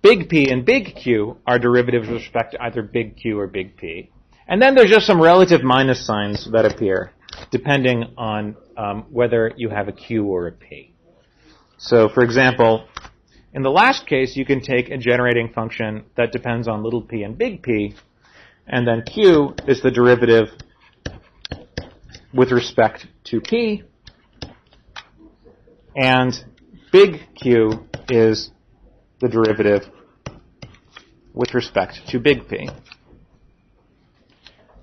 Speaker 1: big P and big Q are derivatives with respect to either big Q or big P. And then there's just some relative minus signs that appear depending on whether you have a Q or a P. So, for example, in the last case, you can take a generating function that depends on little p and big P, and then Q is the derivative with respect to P, and big Q is the derivative with respect to big P.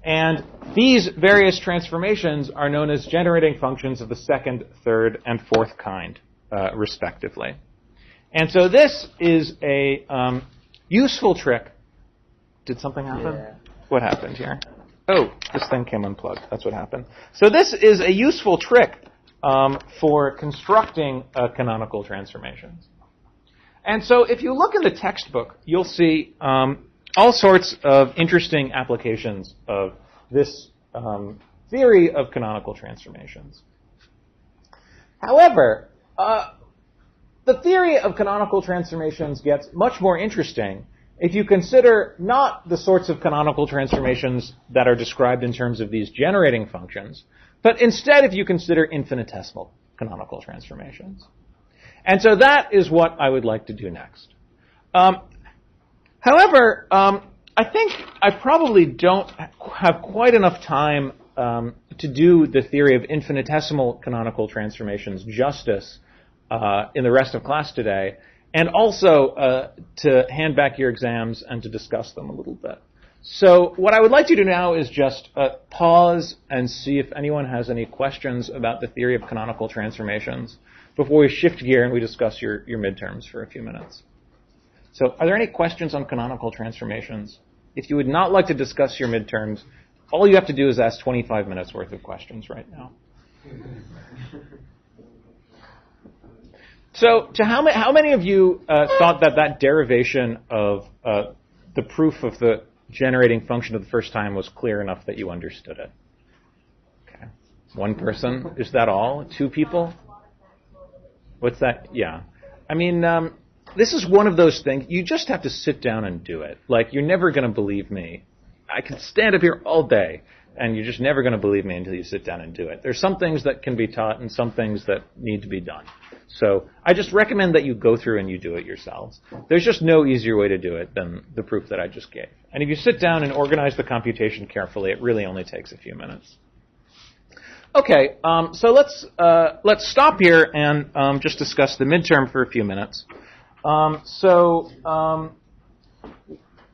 Speaker 1: And these various transformations are known as generating functions of the second, third, and fourth kind, respectively. And so this is a useful trick. Did something happen?
Speaker 2: Yeah.
Speaker 1: What happened here? Oh, this thing came unplugged. That's what happened. So this is a useful trick for constructing canonical transformations. And so if you look in the textbook, you'll see all sorts of interesting applications of this theory of canonical transformations. However, the theory of canonical transformations gets much more interesting if you consider not the sorts of canonical transformations that are described in terms of these generating functions, but instead if you consider infinitesimal canonical transformations. And so that is what I would like to do next. However, I think I probably don't have quite enough time to do the theory of infinitesimal canonical transformations justice in the rest of class today, and also to hand back your exams and to discuss them a little bit. So what I would like to do now is just pause and see if anyone has any questions about the theory of canonical transformations before we shift gear and we discuss your midterms for a few minutes. So are there any questions on canonical transformations? If you would not like to discuss your midterms, all you have to do is ask 25 minutes worth of questions right now. So how many of you thought that derivation of the proof of the generating function of the first time was clear enough that you understood it? Okay. One person? Is that all? Two people? What's that? Yeah. I mean, this is one of those things, you just have to sit down and do it. Like, you're never going to believe me. I could stand up here all day, and you're just never going to believe me until you sit down and do it. There's some things that can be taught and some things that need to be done. So I just recommend that you go through and you do it yourselves. There's just no easier way to do it than the proof that I just gave. And if you sit down and organize the computation carefully, it really only takes a few minutes. Okay, so let's stop here and just discuss the midterm for a few minutes.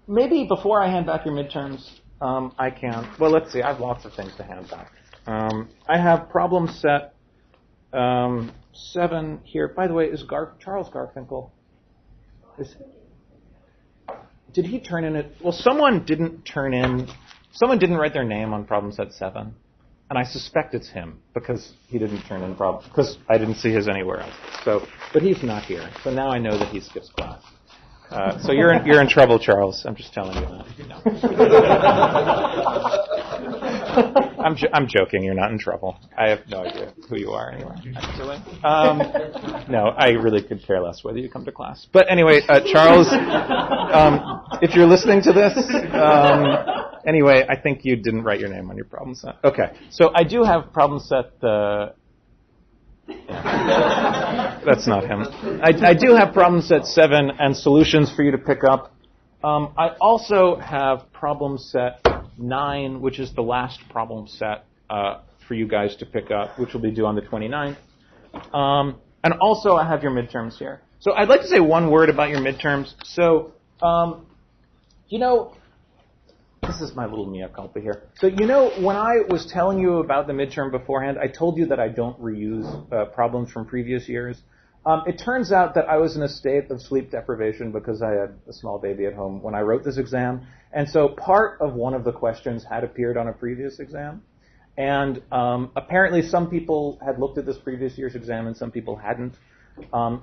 Speaker 1: Maybe before I hand back your midterms, I can. Well, let's see. I have lots of things to hand back. I have problem set 7 here. By the way, is Charles Garfinkel? Did he turn in it? Well, someone didn't write their name on problem set 7. And I suspect it's him because he didn't turn in because I didn't see his anywhere else. So, but he's not here. So now I know that he skips class. So you're in trouble, Charles. I'm just telling you that. No. I'm joking. You're not in trouble. I have no idea who you are anyway. Actually, no, I really could care less whether you come to class. But anyway, Charles, if you're listening to this, anyway, I think you didn't write your name on your problem set. Okay, so I do have problem set. That's not him. I do have problem set 7 and solutions for you to pick up. I also have problem set 9, which is the last problem set for you guys to pick up, which will be due on the 29th. And also I have your midterms here. So I'd like to say one word about your midterms. So, this is my little mea culpa here. So, when I was telling you about the midterm beforehand, I told you that I don't reuse problems from previous years. It turns out that I was in a state of sleep deprivation because I had a small baby at home when I wrote this exam. And so part of one of the questions had appeared on a previous exam. And apparently some people had looked at this previous year's exam and some people hadn't.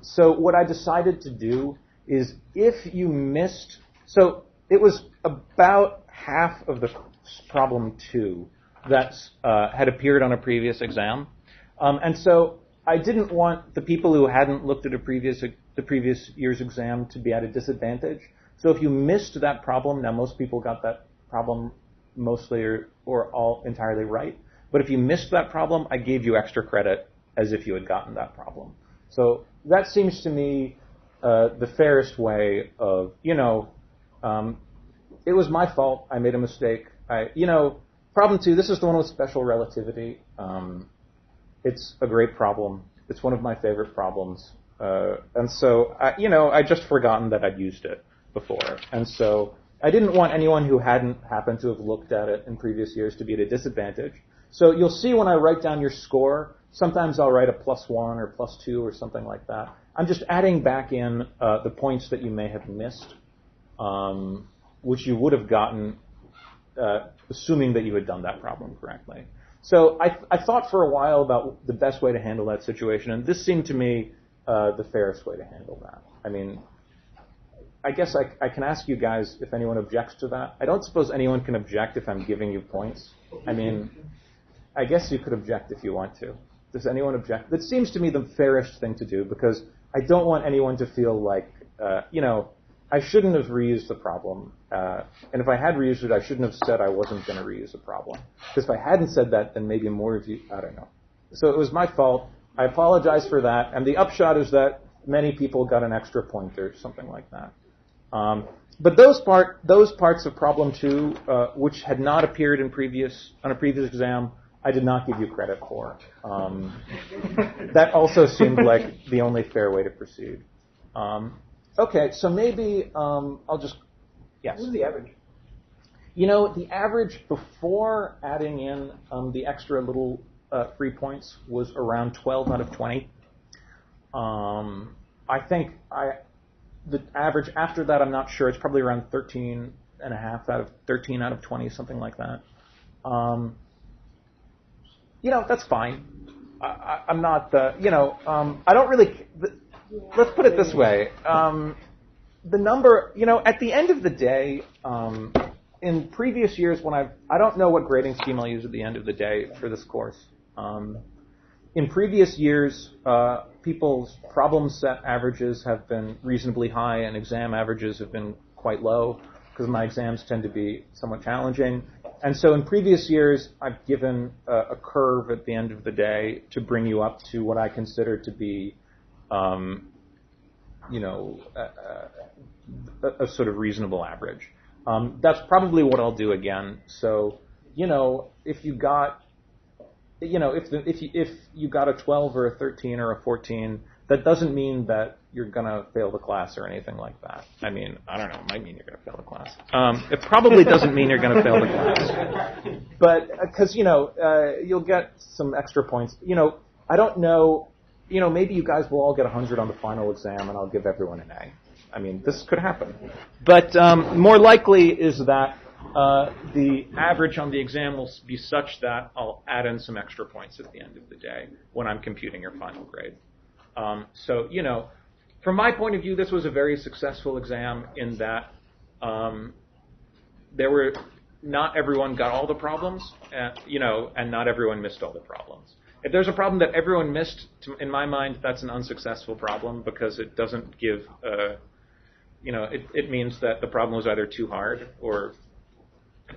Speaker 1: So what I decided to do is if you missed... So it was about half of the problem 2 that had appeared on a previous exam. And so I didn't want the people who hadn't looked at the previous year's exam to be at a disadvantage. So if you missed that problem, now most people got that problem mostly or all entirely right. But if you missed that problem, I gave you extra credit as if you had gotten that problem. So that seems to me the fairest way of, it was my fault. I made a mistake. Problem 2, this is the one with special relativity. It's a great problem. It's one of my favorite problems. And so, I'd just forgotten that I'd used it before. And so I didn't want anyone who hadn't happened to have looked at it in previous years to be at a disadvantage. So you'll see when I write down your score, sometimes I'll write a +1 or +2 or something like that. I'm just adding back in the points that you may have missed, which you would have gotten assuming that you had done that problem correctly. So I thought for a while about the best way to handle that situation, and this seemed to me the fairest way to handle that. I mean, I guess I can ask you guys if anyone objects to that. I don't suppose anyone can object if I'm giving you points. I mean, I guess you could object if you want to. Does anyone object? That seems to me the fairest thing to do because I don't want anyone to feel like, I shouldn't have reused the problem. And if I had reused it, I shouldn't have said I wasn't going to reuse the problem. Because if I hadn't said that, then maybe more of you, I don't know. So it was my fault. I apologize for that. And the upshot is that many people got an extra point or something like that. But those parts of problem 2, which had not appeared on a previous exam, I did not give you credit for. That also seemed like the only fair way to proceed. Okay, so maybe I'll just, yes.
Speaker 3: What was the average?
Speaker 1: The average before adding in the extra little 3 points was around 12 out of 20. I think the average after that, I'm not sure. It's probably around 13 out of 20, something like that. That's fine. I'm not, I don't really, let's put it this way. The number, at the end of the day, in previous years when I don't know what grading scheme I'll use at the end of the day for this course. In previous years, people's problem set averages have been reasonably high and exam averages have been quite low because my exams tend to be somewhat challenging. And so in previous years, I've given a curve at the end of the day to bring you up to what I consider to be, a sort of reasonable average. That's probably what I'll do again. So, if you got, if you got a 12 or a 13 or a 14, that doesn't mean that you're going to fail the class or anything like that. I mean, I don't know. It might mean you're going to fail the class. It probably doesn't mean you're going to fail the class. But, because, you'll get some extra points. I don't know, maybe you guys will all get 100 on the final exam and I'll give everyone an A. I mean, this could happen. But more likely is that the average on the exam will be such that I'll add in some extra points at the end of the day when I'm computing your final grade. So, from my point of view, this was a very successful exam in that not everyone got all the problems, and not everyone missed all the problems. If there's a problem that everyone missed, in my mind, that's an unsuccessful problem because it doesn't give, it means that the problem was either too hard or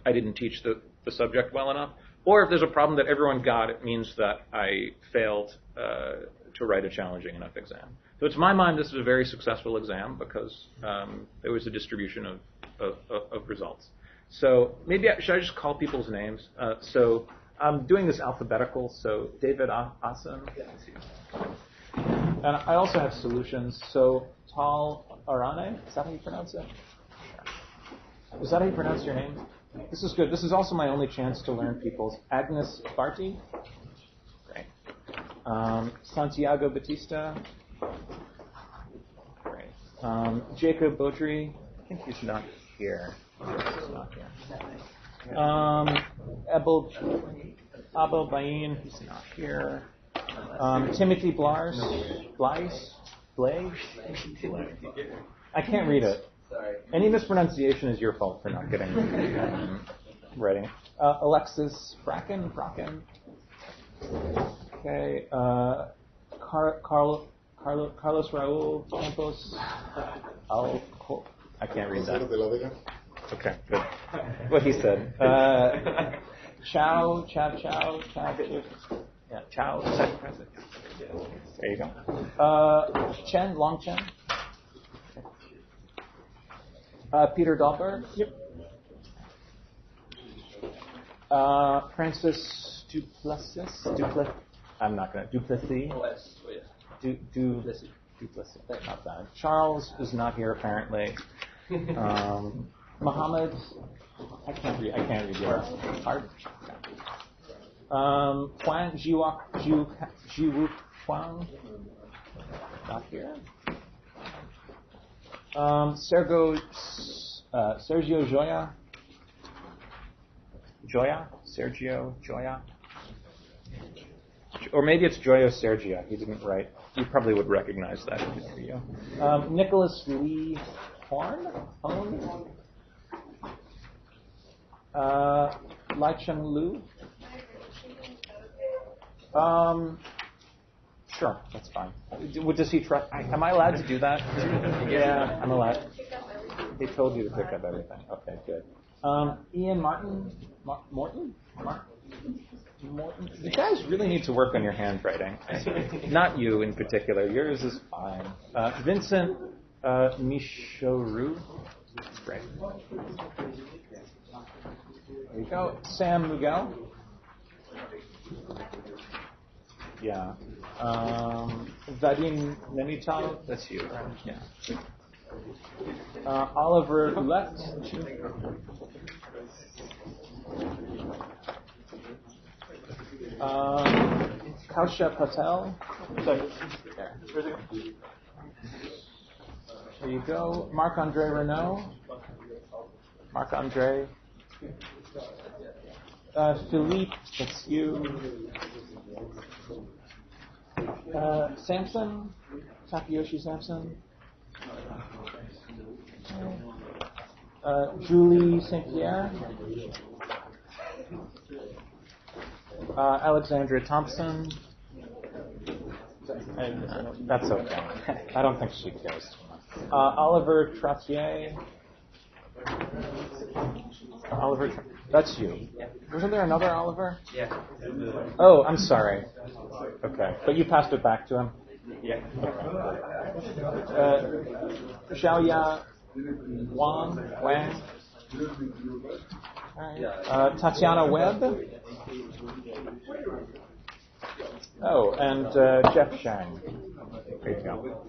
Speaker 1: I didn't teach the subject well enough. Or if there's a problem that everyone got, it means that I failed to write a challenging enough exam. So to my mind, this is a very successful exam because there was a distribution of results. So maybe should I just call people's names? So I'm doing this alphabetical. So David Asen. And I also have solutions. So Tal Arane, is that how you pronounce it? Is that how you pronounce your name? This is good. This is also my only chance to learn people's. Agnes Barty. Great. Santiago Batista. Great. Jacob Baudry. I think he's not here. He's not here. Abel Bain. He's not here. Timothy Blaise. I can't read it.
Speaker 3: Sorry.
Speaker 1: Any mispronunciation is your fault for not getting writing. Alexis Bracken. Okay. Carlos Raul Campos. I can't read that. Okay, good. What he said. Chow. Yeah, Chow. There you go. Chen, Long Chen. Peter Dahlberg. Yep. Francis Duplessis. I'm not going to. Duplessis. Duplessis. Not bad. Charles is not here apparently. Mohammed. I can't read yours. Hard. Huang Jiwu Huang. Not here. Sergio Joya. Sergio Joya. Or maybe it's Joya Sergio. He didn't write. You probably would recognize that if it's for you. Nicholas Lee Horn? Lai Cheng Lu? Sure, that's fine. Does he trust? Am I allowed to do that? Yeah, I'm allowed. He told you to pick up everything. Okay, good. Ian Morton? Morton? You guys really need to work on your handwriting. Not you in particular. Yours is fine. Vincent Michaud. Great. There you go. Sam Miguel. Yeah. Vadim Nenital. That's you, right? Yeah. Oliver Lett. Kausha Patel. There you go. Marc-Andre Renault. Marc-Andre. Philippe, that's you. Samson. Takayoshi Samson. Julie St. Pierre. Alexandra Thompson. That's okay. I don't think she cares. Oliver Trottier. That's you. Wasn't there another Oliver?
Speaker 2: Yeah.
Speaker 1: Oh, I'm sorry. Okay. But you passed it back to him?
Speaker 2: Yeah.
Speaker 1: Xiaoya Wang. Right. Tatiana Webb. Oh, and Jeff Shang. There you go.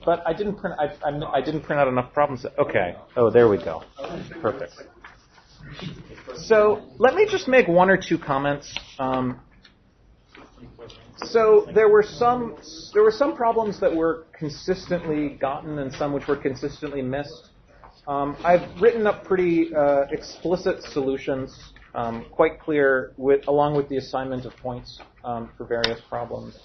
Speaker 1: But I didn't print. I didn't print out enough problems. Okay. Oh, there we go. Perfect. So let me just make one or two comments. So there were some problems that were consistently gotten and some which were consistently missed. I've written up pretty explicit solutions, quite clear, along with the assignment of points for various problems.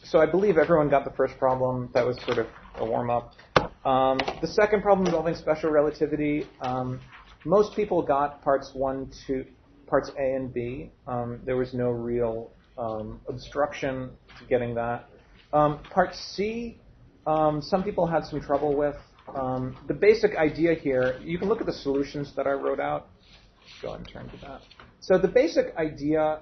Speaker 1: So I believe everyone got the first problem. That was sort of a warm-up. The second problem involving special relativity, most people got parts A and B. There was no real obstruction to getting that. Part C, some people had some trouble with. The basic idea here, you can look at the solutions that I wrote out. Go ahead and turn to that. So the basic idea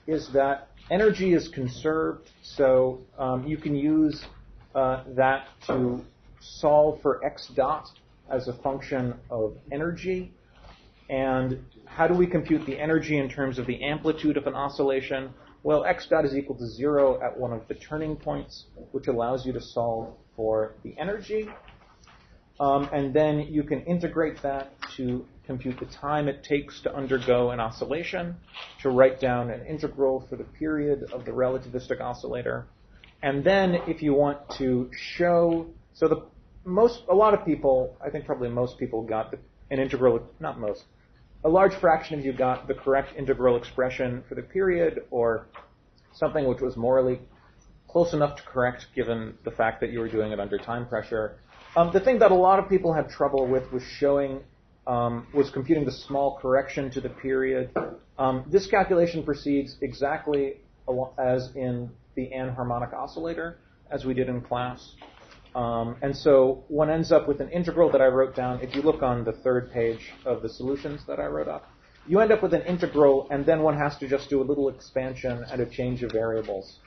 Speaker 1: is that energy is conserved, so you can use that to solve for x dot as a function of energy. And how do we compute the energy in terms of the amplitude of an oscillation? Well, x dot is equal to 0 at one of the turning points, which allows you to solve for the energy. And then you can integrate that to compute the time it takes to undergo an oscillation, to write down an integral for the period of the relativistic oscillator. And then if you want to show, so a lot of people, I think probably most people got an integral, not most, a large fraction of you got the correct integral expression for the period, or something which was morally close enough to correct given the fact that you were doing it under time pressure. The thing that a lot of people had trouble with was was computing the small correction to the period. This calculation proceeds exactly as in the anharmonic oscillator, as we did in class. And so one ends up with an integral that I wrote down. If you look on the third page of the solutions that I wrote up, you end up with an integral, and then one has to just do a little expansion and a change of variables.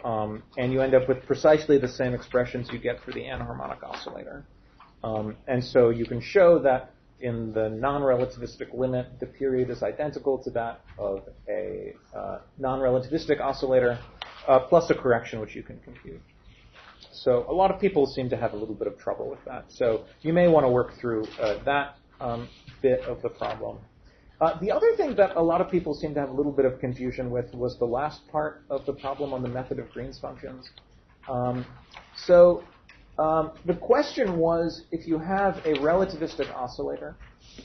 Speaker 1: And you end up with precisely the same expressions you get for the anharmonic oscillator. And so you can show that in the non-relativistic limit, the period is identical to that of a non-relativistic oscillator, plus a correction which you can compute. So a lot of people seem to have a little bit of trouble with that. So you may want to work through that bit of the problem. The other thing that a lot of people seem to have a little bit of confusion with was the last part of the problem on the method of Green's functions. The question was, if you have a relativistic oscillator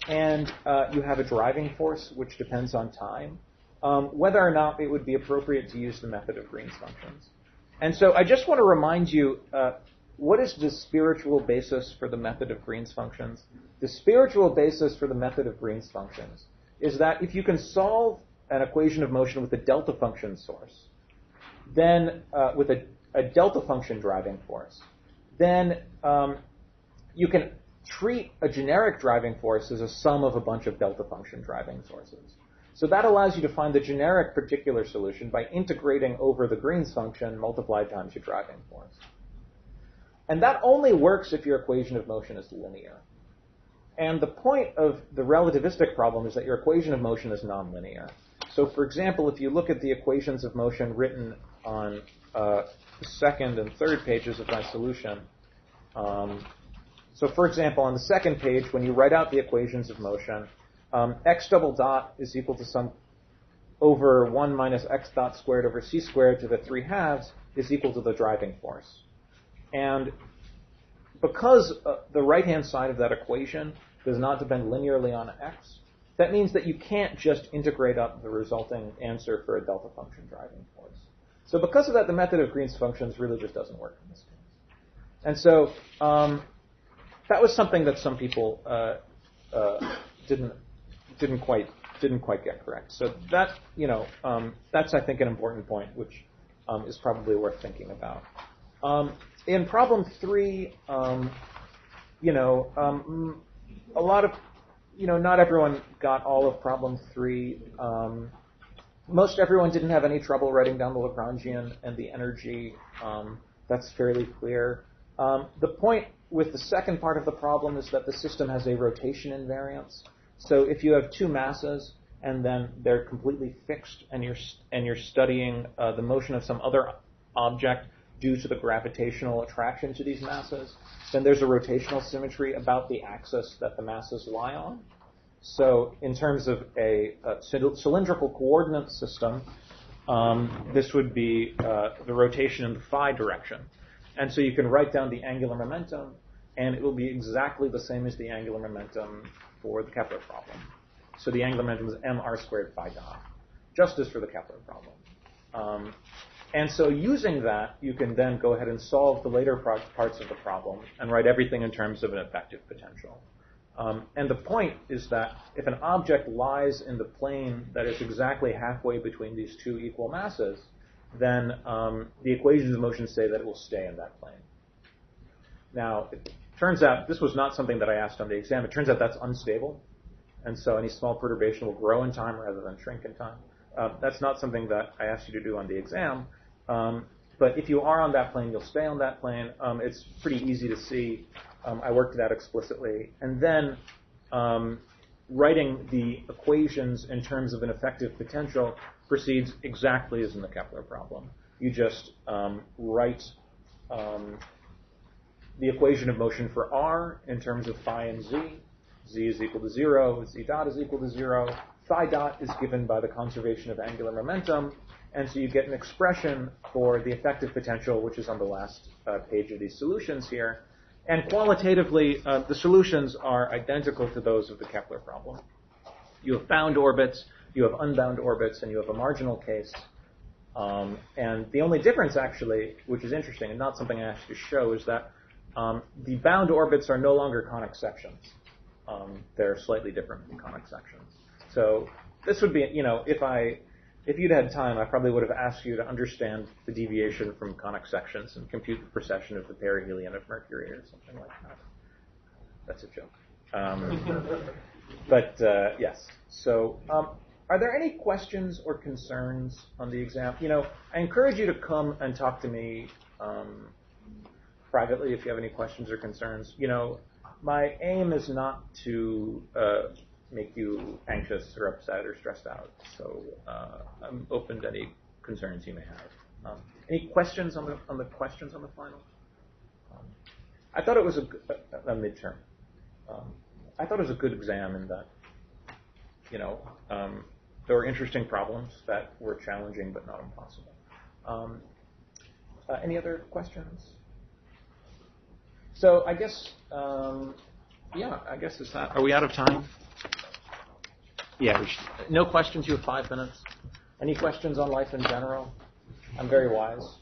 Speaker 1: and you have a driving force which depends on time, whether or not it would be appropriate to use the method of Green's functions. And so I just want to remind you, what is the spiritual basis for the method of Green's functions? The spiritual basis for the method of Green's functions is that if you can solve an equation of motion with a delta function source, then with a delta function driving force, then you can treat a generic driving force as a sum of a bunch of delta function driving forces. So that allows you to find the generic particular solution by integrating over the Green's function multiplied times your driving force. And that only works if your equation of motion is linear. And the point of the relativistic problem is that your equation of motion is nonlinear. So for example, if you look at the equations of motion written on the second and third pages of my solution, so for example, on the second page, when you write out the equations of motion, x double dot is equal to some over 1 minus x dot squared over c squared to the 3/2 is equal to the driving force. And because the right-hand side of that equation does not depend linearly on x, that means that you can't just integrate up the resulting answer for a delta function driving force. So because of that, the method of Green's functions really just doesn't work in this case. And so that was something that some people didn't quite get correct. So that that's I think an important point, which is probably worth thinking about. In problem 3, a lot of not everyone got all of problem 3. Most everyone didn't have any trouble writing down the Lagrangian and the energy. That's fairly clear. The point with the second part of the problem is that the system has a rotation invariance. So if you have two masses and then they're completely fixed and you're studying the motion of some other object due to the gravitational attraction to these masses, then there's a rotational symmetry about the axis that the masses lie on. So in terms of a cylindrical coordinate system, this would be the rotation in the phi direction. And so you can write down the angular momentum, and it will be exactly the same as the angular momentum for the Kepler problem. So the angular momentum is mr squared phi dot, just as for the Kepler problem. And so using that, you can then go ahead and solve the later parts of the problem and write everything in terms of an effective potential. And the point is that if an object lies in the plane that is exactly halfway between these two equal masses, then the equations of motion say that it will stay in that plane. Now, it turns out this was not something that I asked on the exam. It turns out that's unstable. And so any small perturbation will grow in time rather than shrink in time. That's not something that I asked you to do on the exam. But if you are on that plane, you'll stay on that plane. It's pretty easy to see. I worked it out explicitly. And then writing the equations in terms of an effective potential proceeds exactly as in the Kepler problem. You just write the equation of motion for r in terms of phi and z. Z is equal to 0, z dot is equal to 0. Phi dot is given by the conservation of angular momentum, and so you get an expression for the effective potential, which is on the last page of these solutions here. And qualitatively, the solutions are identical to those of the Kepler problem. You have bound orbits, you have unbound orbits, and you have a marginal case. And the only difference, actually, which is interesting and not something I asked you to show, is that the bound orbits are no longer conic sections. They're slightly different from conic sections. So this would be, if you'd had time, I probably would have asked you to understand the deviation from conic sections and compute the precession of the perihelion of Mercury or something like that. That's a joke. But yes. So are there any questions or concerns on the exam? I encourage you to come and talk to me privately if you have any questions or concerns. My aim is not to make you anxious or upset or stressed out. So I'm open to any concerns you may have. Any questions on the questions on the final? I thought it was a midterm. I thought it was a good exam in that, there were interesting problems that were challenging but not impossible. Any other questions? So I guess, I guess it's that. Are we out of time? Yeah. No questions? You have 5 minutes. Any questions on life in general? I'm very wise.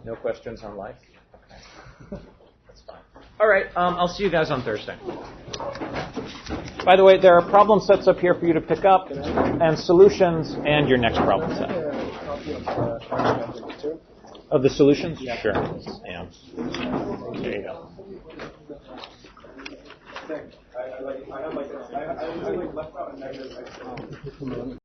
Speaker 1: No questions on life? Okay. That's fine. All right. I'll see you guys on Thursday. By the way, there are problem sets up here for you to pick up, and solutions, and your next problem set. Of the solutions?
Speaker 3: Yeah.
Speaker 1: Sure. Yeah. There you go.
Speaker 3: I have left out a negative.